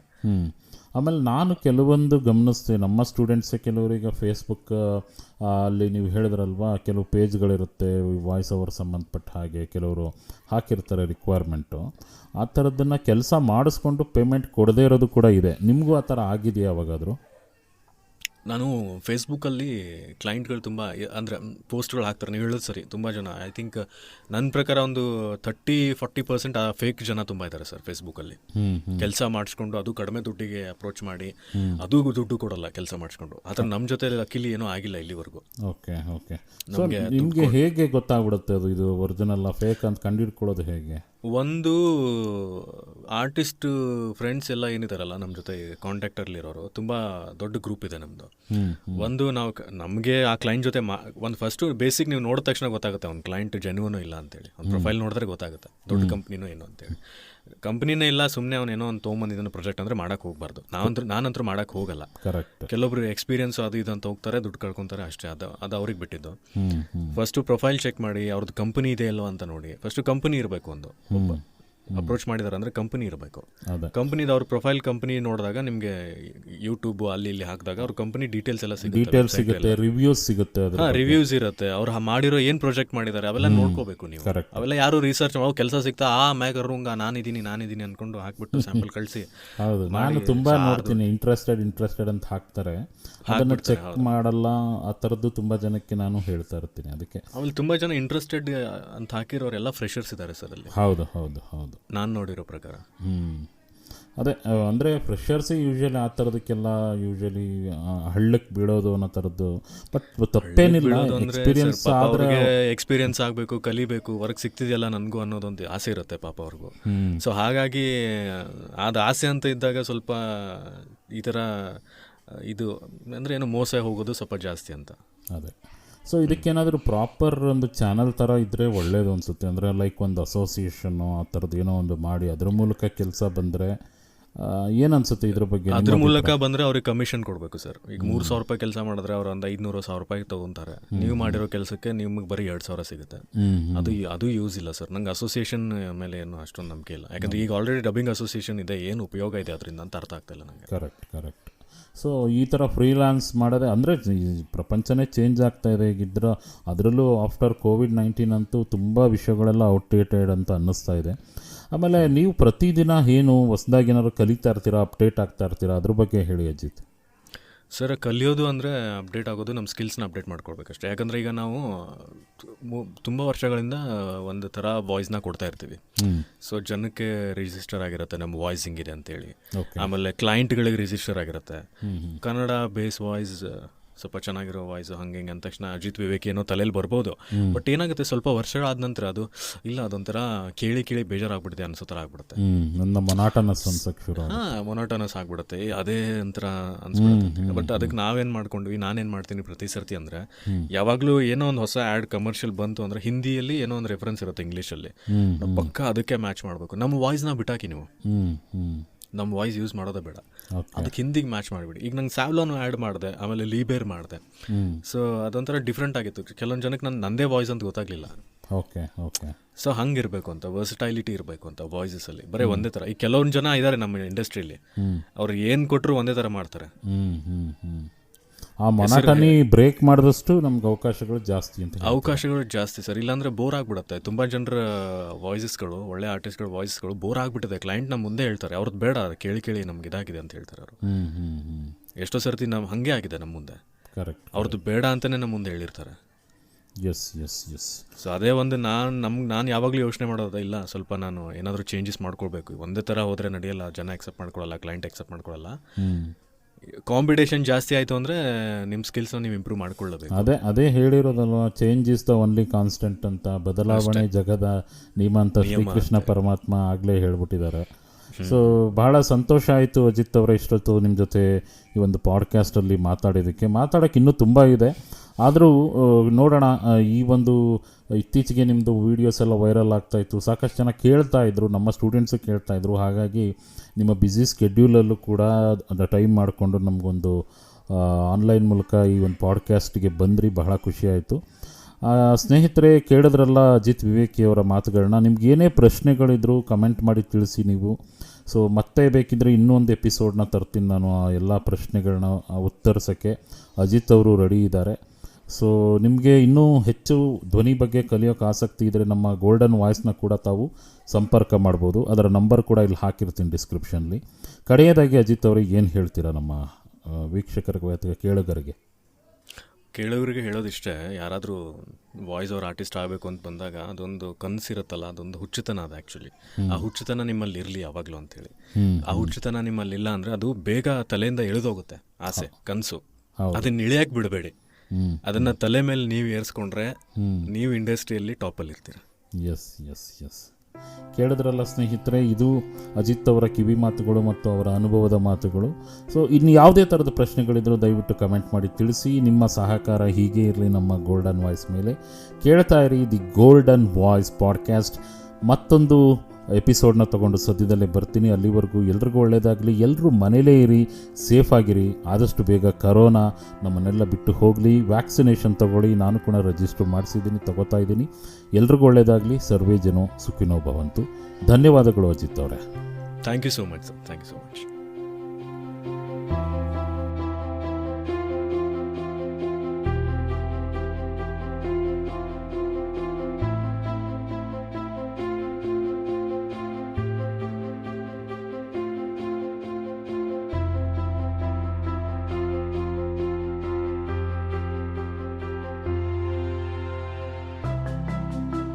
ಆಮೇಲೆ ನಾನು ಕೆಲವೊಂದು ಗಮನಿಸ್ತೀನಿ, ನಮ್ಮ ಸ್ಟೂಡೆಂಟ್ಸೇ ಕೆಲವರಿಗೆ ಫೇಸ್ಬುಕ್ ಅಲ್ಲಿ ನೀವು ಹೇಳಿದ್ರಲ್ವಾ, ಕೆಲವು ಪೇಜ್ಗಳಿರುತ್ತೆ ವಾಯ್ಸ್ ಓವರ್ ಸಂಬಂಧಪಟ್ಟ ಹಾಗೆ, ಕೆಲವರು ಹಾಕಿರ್ತಾರೆ ರಿಕ್ವೈರ್ಮೆಂಟು. ಆ ಥರದ್ದನ್ನು ಕೆಲಸ ಮಾಡಿಸ್ಕೊಂಡು ಪೇಮೆಂಟ್ ಕೊಡದೇ ಇರೋದು ಕೂಡ ಇದೆ. ನಿಮಗೂ ಆ ಥರ ಆಗಿದೆಯಾ ಯಾವಾಗಾದರೂ? ನಾನು ಫೇಸ್ಬುಕ್ಕಲ್ಲಿ ಕ್ಲೈಂಟ್ಗಳು ತುಂಬ ಅಂದರೆ ಪೋಸ್ಟ್ಗಳು ಹಾಕ್ತಾರೆ, ನೀವು ಹೇಳೋದು ಸರಿ. ತುಂಬ ಜನ, ಐ ಥಿಂಕ್ ನನ್ನ ಪ್ರಕಾರ ಒಂದು 30-40% ಫೇಕ್ ಜನ ತುಂಬ ಇದ್ದಾರೆ ಸರ್ ಫೇಸ್ಬುಕ್ಕಲ್ಲಿ. ಕೆಲಸ ಮಾಡಿಸ್ಕೊಂಡು ಅದು ಕಡಿಮೆ ದುಡ್ಡಿಗೆ ಅಪ್ರೋಚ್ ಮಾಡಿ, ಅದು ದುಡ್ಡು ಕೊಡಲ್ಲ ಕೆಲಸ ಮಾಡಿಸ್ಕೊಂಡು. ಆ ಥರ ನಮ್ಮ ಜೊತೆ ಲಕ್ಕಿಲಿ ಏನೂ ಆಗಿಲ್ಲ ಇಲ್ಲಿವರೆಗೂ. Okay okay. ನಿಮಗೆ ಹೇಗೆ ಗೊತ್ತಾಗ್ಬಿಡುತ್ತೆ ಅದು ಇದು ಒರಿಜಿನಲ್ ಫೇಕ್ ಅಂತ ಕಂಡುಹಿಡ್ಕೊಳ್ಳೋದು ಹೇಗೆ? ಒಂದು ಆರ್ಟಿಸ್ಟ್ ಫ್ರೆಂಡ್ಸ್ ಎಲ್ಲ ಏನಿದಾರಲ್ಲ ನಮ್ಮ ಜೊತೆ ಕಾಂಟ್ಯಾಕ್ಟಲ್ಲಿರೋರು ತುಂಬ ದೊಡ್ಡ ಗ್ರೂಪ್ ಇದೆ ನಮ್ಮದು. ಒಂದು ನಾವು ನಮಗೆ ಆ ಕ್ಲೈಂಟ್ ಜೊತೆ ಒಂದು ಫಸ್ಟು ಬೇಸಿಕ್ ನೀವು ನೋಡಿದ ತಕ್ಷಣ ಗೊತ್ತಾಗುತ್ತೆ ಅವ್ನು ಕ್ಲೈಂಟ್ ಜೆನ್ಯೂನೋ ಇಲ್ಲ ಅಂತೇಳಿ. ಅವ್ನ ಪ್ರೊಫೈಲ್ ನೋಡಿದ್ರೆ ಗೊತ್ತಾಗುತ್ತೆ ದೊಡ್ಡ ಕಂಪ್ನಿನೋ ಏನೋ ಅಂತೇಳಿ. ಕಂಪ್ನಿನೇ ಇಲ್ಲ, ಸುಮ್ಮನೆ ಅವನೇನೋ ಒಂದು ತೊಗೊಂಬಂದಿದ್ದಾನೆ ಪ್ರಾಜೆಕ್ಟ್ ಅಂದರೆ ಮಾಡೋಕ್ಕೆ ಹೋಗಬಾರ್ದು. ನಾನಂತರೂ ಮಾಡೋಕ್ಕೆ ಹೋಗಲ್ಲ. ಕೆಲವೊಬ್ರು ಎಕ್ಸ್ಪೀರಿಯನ್ಸ್ ಅದು ಇದು ಅಂತ ಹೋಗ್ತಾರೆ, ದುಡ್ಡು ಕಳ್ಕೊತಾರೆ ಅಷ್ಟೇ. ಅದು ಅವ್ರಿಗೆ ಬಿಟ್ಟಿದ್ದು. ಫಸ್ಟು ಪ್ರೊಫೈಲ್ ಚೆಕ್ ಮಾಡಿ, ಅವ್ರದ್ದು ಕಂಪನಿ ಇದೆ ಅಲ್ವ ಅಂತ ನೋಡಿ. ಫಸ್ಟು ಕಂಪನಿ ಇರಬೇಕು, ಒಂದು ಅಪ್ರೋಚ್ ಮಾಡಿದಾರೆ ಅಂದರೆ ಕಂಪನಿ ಇರಬೇಕು. ಕಂಪನಿದು ಅವ್ರ ಪ್ರೊಫೈಲ್ ಕಂಪನಿ ನೋಡಿದಾಗ ನಿಮಗೆ ಯೂಟ್ಯೂಬ್ ಅಲ್ಲಿ ಇಲ್ಲಿ ಹಾಕಿದಾಗ ಅವ್ರ ಕಂಪನಿ ಡೀಟೇಲ್ಸ್ ಎಲ್ಲ ಸಿಗುತ್ತೆ, ರಿವ್ಯೂಸ್ ಸಿಗುತ್ತೆ. ರಿವ್ಯೂಸ್ ಇರುತ್ತೆ, ಅವ್ರು ಮಾಡಿರೋ ಏನು ಪ್ರಾಜೆಕ್ಟ್ ಮಾಡಿದ್ದಾರೆ ಅವೆಲ್ಲ ನೋಡ್ಕೋಬೇಕು ನೀವು. ಅವೆಲ್ಲ ಯಾರು ರಿಸರ್ಚ್ ಮಾಡೋ ಕೆಲಸ ಸಿಗ್ತಾ ಮ್ಯಾಗರ್ರುಂಗ ನಾನಿದ್ದೀನಿ ಅನ್ಕೊಂಡು ಹಾಕ್ಬಿಟ್ಟು ಸ್ಯಾಂಪಲ್ ಕಳಿಸಿ. ಹೌದು, ನಾನು ತುಂಬಾ ನೋಡ್ತೀನಿ, ಇಂಟ್ರೆಸ್ಟೆಡ್ ಅಂತ ಹಾಕ್ತಾರೆ, ಅದನ್ನು ಚೆಕ್ ಮಾಡಲ್ಲ. ಆ ಥರದ್ದು ತುಂಬ ಜನಕ್ಕೆ ನಾನು ಹೇಳ್ತಾ ಇರ್ತೀನಿ. ಅದಕ್ಕೆ ಆಮೇಲೆ ತುಂಬ ಜನ ಇಂಟ್ರೆಸ್ಟೆಡ್ ಅಂತ ಹಾಕಿರೋರೆಲ್ಲ ಫ್ರೆಷರ್ಸ್ ಇದ್ದಾರೆ ಸರ್ ಅಲ್ಲಿ. ಹೌದು, ನಾನು ನೋಡಿರೋ ಪ್ರಕಾರ. ಅದೇ ಅಂದರೆ ಫ್ರೆಷರ್ಸ್ ಯೂಶಲಿ ಆ ಥರದಕ್ಕೆಲ್ಲ ಯೂಶಲಿ ಹಳ್ಳಕ್ಕೆ ಬೀಳೋದು ಅನ್ನೋ ಥರದ್ದು. ಬಟ್ ತಪ್ಪೇನಿಲ್ಲ, ಎಕ್ಸ್ಪೀರಿಯನ್ಸ್ ಆಗಬೇಕು, ಕಲಿಬೇಕು, ವರ್ಕ್ ಸಿಗ್ತಿದೆಯಲ್ಲ ನನಗೂ ಅನ್ನೋದೊಂದು ಆಸೆ ಇರುತ್ತೆ ಪಾಪ ಅವ್ರಿಗೂ. ಸೊ ಹಾಗಾಗಿ ಅದು ಆಸೆ ಅಂತ ಇದ್ದಾಗ ಸ್ವಲ್ಪ ಈ ಥರ ಇದು ಅಂದರೆ ಏನು ಮೋಸ ಹೋಗೋದು ಸ್ವಲ್ಪ ಜಾಸ್ತಿ ಅಂತ. ಅದೇ. ಸೊ ಇದಕ್ಕೇನಾದರೂ ಪ್ರಾಪರ್ ಒಂದು ಚಾನಲ್ ಥರ ಇದ್ದರೆ ಒಳ್ಳೇದು ಅನಿಸುತ್ತೆ. ಅಂದರೆ ಲೈಕ್ ಒಂದು ಅಸೋಸಿಯೇಷನ್ನು ಆ ಥರದ್ದು ಏನೋ ಒಂದು ಮಾಡಿ ಅದ್ರ ಮೂಲಕ ಕೆಲಸ ಬಂದರೆ ಏನನ್ಸುತ್ತೆ ಇದ್ರ ಬಗ್ಗೆ? ಅದ್ರ ಮೂಲಕ ಬಂದರೆ ಅವ್ರಿಗೆ ಕಮಿಷನ್ ಕೊಡಬೇಕು ಸರ್. ಈಗ 3,000 ರೂಪಾಯಿ ಕೆಲಸ ಮಾಡಿದ್ರೆ ಅವ್ರು ಒಂದು 500-1,000 ರೂಪಾಯಿ ತೊಗೊತಾರೆ. ನೀವು ಮಾಡಿರೋ ಕೆಲಸಕ್ಕೆ ನಿಮಗೆ ಬರೀ 2,000 ಸಿಗುತ್ತೆ. ಅದು ಯೂಸ್ ಇಲ್ಲ ಸರ್. ನಂಗೆ ಅಸೋಸಿಯೇಷನ್ ಮೇಲೆ ಏನು ಅಷ್ಟೊಂದು ನಂಬಿಕೆ ಇಲ್ಲ. ಯಾಕಂದರೆ ಈಗ ಆಲ್ರೆಡಿ ಡಬ್ಬಿಂಗ್ ಅಸೋಸಿಯೇಷನ್ ಇದೆ, ಏನು ಉಪಯೋಗ ಇದೆ ಅದರಿಂದ ಅಂತ ಅರ್ಥ ಆಗ್ತಾಯಿಲ್ಲ ನನಗೆ. ಕರೆಕ್ಟ್. ಸೊ ಈ ಥರ ಫ್ರೀಲಾನ್ಸ್ ಮಾಡೋದೇ ಅಂದರೆ ಪ್ರಪಂಚನೇ ಚೇಂಜ್ ಆಗ್ತಾ ಇದೆ ಈಗಿದ್ರ. ಅದರಲ್ಲೂ ಆಫ್ಟರ್ ಕೋವಿಡ್-19 ಅಂತೂ ತುಂಬ ವಿಷಯಗಳೆಲ್ಲ ಔಟ್ಡೇಟೆಡ್ ಅಂತ ಅನ್ನಿಸ್ತಾ ಇದೆ. ಆಮೇಲೆ ನೀವು ಪ್ರತಿದಿನ ಏನು ಹೊಸದಾಗಿ ಏನಾದ್ರು ಕಲಿತಾ ಇರ್ತೀರಾ, ಅಪ್ಡೇಟ್ ಆಗ್ತಾ ಇರ್ತೀರಾ, ಅದ್ರ ಬಗ್ಗೆ ಹೇಳಿ ಅಜಿತ್. ಸರ್, ಕಲಿಯೋದು ಅಂದರೆ ಅಪ್ಡೇಟ್ ಆಗೋದು, ನಮ್ಮ ಸ್ಕಿಲ್ಸ್ನ ಅಪ್ಡೇಟ್ ಮಾಡ್ಕೊಳ್ಬೇಕಷ್ಟೇ. ಯಾಕಂದರೆ ಈಗ ನಾವು ತುಂಬ ವರ್ಷಗಳಿಂದ ಒಂದು ಥರ ವಾಯ್ಸ್ನ ಕೊಡ್ತಾ ಇರ್ತೀವಿ. ಸೊ ಜನಕ್ಕೆ ರಿಜಿಸ್ಟರ್ ಆಗಿರುತ್ತೆ ನಮ್ಮ ವಾಯ್ಸ್ ಹಿಂಗಿದೆ ಅಂತೇಳಿ. ಆಮೇಲೆ ಕ್ಲೈಂಟ್ಗಳಿಗೆ ರಿಜಿಸ್ಟರ್ ಆಗಿರುತ್ತೆ. ಕನ್ನಡ ಬೇಸ್ ವಾಯ್ಸ್ ಸ್ವಲ್ಪ ಚೆನ್ನಾಗಿರೋ ವಾಯ್ಸು ಹಂಗೆ ಹಿಂಗೆ ಅಂದ ತಕ್ಷಣ ಅಜಿತ್ ವಿವೇಕ್ ಏನೋ ತಲೆಯಲ್ಲಿ ಬರ್ಬೋದು. ಬಟ್ ಏನಾಗುತ್ತೆ, ಸ್ವಲ್ಪ ವರ್ಷಗಳಾದ ನಂತರ ಅದು ಇಲ್ಲ, ಅದೊಂಥರ ಕೇಳಿ ಬೇಜಾರಾಗ್ಬಿಡುತ್ತೆ ಅನ್ಸೋ ಥರ ಆಗ್ಬಿಡುತ್ತೆ. ಮೊನೋಟನಸ್ ಆಗ್ಬಿಡುತ್ತೆ, ಅದೇ ಒಂಥರ ಅನ್ಸ್ಬಿಡುತ್ತೆ. ಬಟ್ ಅದಕ್ಕೆ ನಾವೇನು ಮಾಡ್ಕೊಂಡ್ವಿ, ನಾನೇನು ಮಾಡ್ತೀನಿ ಪ್ರತಿ ಸರ್ತಿ ಅಂದರೆ, ಯಾವಾಗಲೂ ಏನೋ ಒಂದು ಹೊಸ ಆ್ಯಡ್ ಕಮರ್ಷಿಯಲ್ ಬಂತು ಅಂದರೆ ಹಿಂದಿಯಲ್ಲಿ ಏನೋ ಒಂದು ರೆಫರೆನ್ಸ್ ಇರುತ್ತೆ ಇಂಗ್ಲೀಷಲ್ಲಿ, ಪಕ್ಕ ಅದಕ್ಕೆ ಮ್ಯಾಚ್ ಮಾಡಬೇಕು. ನಮ್ಮ ವಾಯ್ಸ್ನ ಬಿಟ್ಟಾಕಿ ನೀವು, ನಮ್ಮ ವಾಯ್ಸ್ ಯೂಸ್ ಮಾಡೋದೇ ಬೇಡ, ಅದಕ್ಕೆ ಹಿಂದಿಗೆ ಮ್ಯಾಚ್ ಮಾಡಿಬಿಡಿ. ಈಗ ನಂಗೆ ಸ್ಯಾವ್ಲಾನು ಆ್ಯಡ್ ಮಾಡಿದೆ, ಆಮೇಲೆ ಲೀಬೇರ್ ಮಾಡಿದೆ. ಸೊ ಅದೊಂಥರ ಡಿಫ್ರೆಂಟ್ ಆಗಿತ್ತು. ಕೆಲವೊಂದು ಜನಕ್ಕೆ ನಂದೇ ವಾಯ್ಸ್ ಅಂತ ಗೊತ್ತಾಗಲಿಲ್ಲ. ಸೊ ಹಂಗಿರಬೇಕು ಅಂತ, ವರ್ಸಟೈಲಿಟಿ ಇರಬೇಕು ಅಂತ ವಾಯ್ಸಸಲ್ಲಿ. ಬರೀ ಒಂದೇ ಥರ. ಈಗ ಕೆಲವೊಂದು ಜನ ಇದ್ದಾರೆ ನಮ್ಮ ಇಂಡಸ್ಟ್ರಿಯಲ್ಲಿ, ಅವ್ರು ಏನು ಕೊಟ್ಟರು ಒಂದೇ ಥರ ಮಾಡ್ತಾರೆ. ಆ ಮೊನಾಟನಿ ಬ್ರೇಕ್ ಮಾಡಿದಷ್ಟು ನಮ್ಗೆ ಅವಕಾಶಗಳು ಜಾಸ್ತಿ ಸರ್. ಇಲ್ಲಾಂದರೆ ಬೋರ್ ಆಗಿಬಿಡುತ್ತೆ. ತುಂಬ ಜನರ ವಾಯ್ಸಸ್ಗಳು, ಒಳ್ಳೆ ಆರ್ಟಿಸ್ಟ್ಗಳ ವಾಯ್ಸಸ್ಗಳು ಬೋರ್ ಆಗಿಬಿಟ್ಟಿದೆ. ಕ್ಲೈಂಟ್ ನಮ್ಮ ಮುಂದೆ ಹೇಳ್ತಾರೆ, ಅವ್ರದ್ದು ಬೇಡ, ಕೇಳಿ ನಮ್ಗೆ ಇದಾಗಿದೆ ಅಂತ ಹೇಳ್ತಾರೆ ಅವರು. ಎಷ್ಟೋ ಸರ್ತಿ ನಾವು ಹಾಗೆ ಆಗಿದೆ ನಮ್ಮ ಮುಂದೆ. ಅವ್ರದ್ದು ಬೇಡ ಅಂತಲೇ ನಮ್ಮ ಮುಂದೆ ಹೇಳಿರ್ತಾರೆ. ಎಸ್. ಸೊ ಅದೇ ಒಂದು ನಾನು ಯಾವಾಗಲೂ ಯೋಚನೆ ಮಾಡೋದು, ಇಲ್ಲ ಸ್ವಲ್ಪ ನಾನು ಏನಾದರೂ ಚೇಂಜಸ್ ಮಾಡ್ಕೊಳ್ಬೇಕು. ಒಂದೇ ಥರ ಹೋದರೆ ನಡೆಯಲ್ಲ, ಜನ ಎಕ್ಸೆಪ್ಟ್ ಮಾಡ್ಕೊಳ್ಳಲ್ಲ, ಕ್ಲೈಂಟ್ ಎಕ್ಸೆಪ್ಟ್ ಮಾಡ್ಕೊಳ್ಳಲ್ಲ. ಕಾಂಪಿಟೇಷನ್ ಜಾಸ್ತಿ ಆಯಿತು ಅಂದರೆ ನಿಮ್ಮ ಸ್ಕಿಲ್ಸ್ನ ನೀವು ಇಂಪ್ರೂವ್ ಮಾಡ್ಕೊಳ್ಳಬೇಕು. ಅದೇ ಹೇಳಿರೋದಲ್ವ, change is the only constant ಅಂತ. ಬದಲಾವಣೆ ಜಗದ ನಿಯಮ ಅಂತ ಶ್ರೀಕೃಷ್ಣ ಪರಮಾತ್ಮ ಆಗಲೇ ಹೇಳ್ಬಿಟ್ಟಿದ್ದಾರೆ. ಸೊ ಬಹಳ ಸಂತೋಷ ಆಯಿತು ಅಜಿತ್ ಅವರ ಇಷ್ಟೊತ್ತು ನಿಮ್ಮ ಜೊತೆ ಈ ಒಂದು ಪಾಡ್ಕ್ಯಾಸ್ಟಲ್ಲಿ ಮಾತಾಡೋಕ್ಕೆ ಇನ್ನೂ ತುಂಬ ಇದೆ. ಆದರೂ ನೋಡೋಣ. ಈ ಒಂದು ಇತ್ತೀಚೆಗೆ ನಿಮ್ಮದು ವೀಡಿಯೋಸ್ ಎಲ್ಲ ವೈರಲ್ ಆಗ್ತಾಯಿತ್ತು, ಸಾಕಷ್ಟು ಜನ ಕೇಳ್ತಾಯಿದ್ರು, ನಮ್ಮ ಸ್ಟೂಡೆಂಟ್ಸು ಕೇಳ್ತಾಯಿದ್ರು. ಹಾಗಾಗಿ ನಿಮ್ಮ ಬ್ಯುಸಿ ಸ್ಕೆಡ್ಯೂಲಲ್ಲೂ ಕೂಡ ಟೈಮ್ ಮಾಡಿಕೊಂಡು ನಮಗೊಂದು ಆನ್ಲೈನ್ ಮೂಲಕ ಈ ಒಂದು ಪಾಡ್ಕ್ಯಾಸ್ಟ್ಗೆ ಬಂದ್ರಿ, ಬಹಳ ಖುಷಿಯಾಯಿತು. ಸ್ನೇಹಿತರೆ, ಕೇಳಿದ್ರಲ್ಲ ಅಜಿತ್ ವಿವೇಕಿಯವರ ಮಾತುಗಳನ್ನ. ನಿಮ್ಗೆ ಏನೇ ಪ್ರಶ್ನೆಗಳಿದ್ರು ಕಮೆಂಟ್ ಮಾಡಿ ತಿಳಿಸಿ ನೀವು. ಸೊ ಮತ್ತೆ ಬೇಕಿದ್ದರೆ ಇನ್ನೂ ಒಂದು ಎಪಿಸೋಡ್ನ ತರ್ತೀನಿ ನಾನು. ಆ ಎಲ್ಲ ಪ್ರಶ್ನೆಗಳನ್ನ ಉತ್ತರಿಸೋಕ್ಕೆ ಅಜಿತ್ ಅವರು ರೆಡಿ ಇದ್ದಾರೆ. ಸೊ ನಿಮಗೆ ಇನ್ನೂ ಹೆಚ್ಚು ಧ್ವನಿ ಬಗ್ಗೆ ಕಲಿಯೋಕ್ಕೆ ಆಸಕ್ತಿ ಇದ್ದರೆ ನಮ್ಮ ಗೋಲ್ಡನ್ ವಾಯ್ಸ್ನ ಕೂಡ ತಾವು ಸಂಪರ್ಕ ಮಾಡ್ಬೋದು. ಅದರ ನಂಬರ್ ಕೂಡ ಇಲ್ಲಿ ಹಾಕಿರ್ತೀನಿ ಡಿಸ್ಕ್ರಿಪ್ಷನ್ಲಿ. ಕಡೆಯದಾಗಿ ಅಜಿತ್ ಅವರಿಗೆ ಏನು ಹೇಳ್ತೀರಾ ನಮ್ಮ ವೀಕ್ಷಕರಿಗೆ ಅಥವಾ ಕೇಳೋರಿಗೆ ಹೇಳೋದಿಷ್ಟೇ, ಯಾರಾದರೂ ವಾಯ್ಸ್ ಓವರ್ ಆರ್ಟಿಸ್ಟ್ ಆಗಬೇಕು ಅಂತ ಬಂದಾಗ ಅದೊಂದು ಕನಸಿರುತ್ತಲ್ಲ, ಅದೊಂದು ಹುಚ್ಚುತನ. ಅದು ಆ್ಯಕ್ಚುಲಿ ಆ ಹುಚ್ಚುತನ ನಿಮ್ಮಲ್ಲಿ ಇರಲಿ ಯಾವಾಗಲೂ ಅಂತೇಳಿ. ಆ ಹುಚ್ಚುತನ ನಿಮ್ಮಲ್ಲಿ ಇಲ್ಲ ಅಂದರೆ ಅದು ಬೇಗ ತಲೆಯಿಂದ ಇಳಿದೋಗುತ್ತೆ. ಆಸೆ, ಕನಸು, ಅದನ್ನ ಇಳಿಯಕ್ಕೆ ಬಿಡಬೇಡಿ. ಅದನ್ನು ತಲೆ ಮೇಲೆ ನೀವು ಏರಿಸ್ಕೊಂಡ್ರೆ ನೀವು ಇಂಡಸ್ಟ್ರಿಯಲ್ಲಿ ಟಾಪಲ್ಲಿ ಇರ್ತೀರ. ಎಸ್. ಕೇಳಿದ್ರಲ್ಲ ಸ್ನೇಹಿತರೆ, ಇದು ಅಜಿತ್ ಅವರ ಕಿವಿ ಮಾತುಗಳು ಮತ್ತು ಅವರ ಅನುಭವದ ಮಾತುಗಳು. ಸೊ ಇನ್ನು ಯಾವುದೇ ಥರದ ಪ್ರಶ್ನೆಗಳಿದ್ರೂ ದಯವಿಟ್ಟು ಕಮೆಂಟ್ ಮಾಡಿ ತಿಳಿಸಿ. ನಿಮ್ಮ ಸಹಕಾರ ಹೀಗೆ ಇರಲಿ ನಮ್ಮ ಗೋಲ್ಡನ್ ವಾಯ್ಸ್ ಮೇಲೆ. ಕೇಳ್ತಾ ಇರಿ ದಿ ಗೋಲ್ಡನ್ ವಾಯ್ಸ್ ಪಾಡ್ಕ್ಯಾಸ್ಟ್. ಮತ್ತೊಂದು ಎಪಿಸೋಡ್ನ ತೊಗೊಂಡು ಸದ್ಯದಲ್ಲೇ ಬರ್ತೀನಿ. ಅಲ್ಲಿವರೆಗೂ ಎಲ್ರಿಗೂ ಒಳ್ಳೆಯದಾಗಲಿ. ಎಲ್ಲರೂ ಮನೇಲೇ ಇರಿ, ಸೇಫಾಗಿರಿ. ಆದಷ್ಟು ಬೇಗ ಕರೋನಾ ನಮ್ಮನ್ನೆಲ್ಲ ಬಿಟ್ಟು ಹೋಗಲಿ. ವ್ಯಾಕ್ಸಿನೇಷನ್ ತೊಗೊಳ್ಳಿ. ನಾನು ಕೂಡ ರಿಜಿಸ್ಟರ್ ಮಾಡಿಸಿದ್ದೀನಿ, ತೊಗೋತಾ ಇದ್ದೀನಿ. ಎಲ್ರಿಗೂ ಒಳ್ಳೆಯದಾಗಲಿ. ಸರ್ವೇ ಜನೋ ಸುಖಿನೋ ಭವಂತು. ಧನ್ಯವಾದಗಳು ಅಜಿತ್ ಅವರೇ. Thank you so much sir, thank you so much.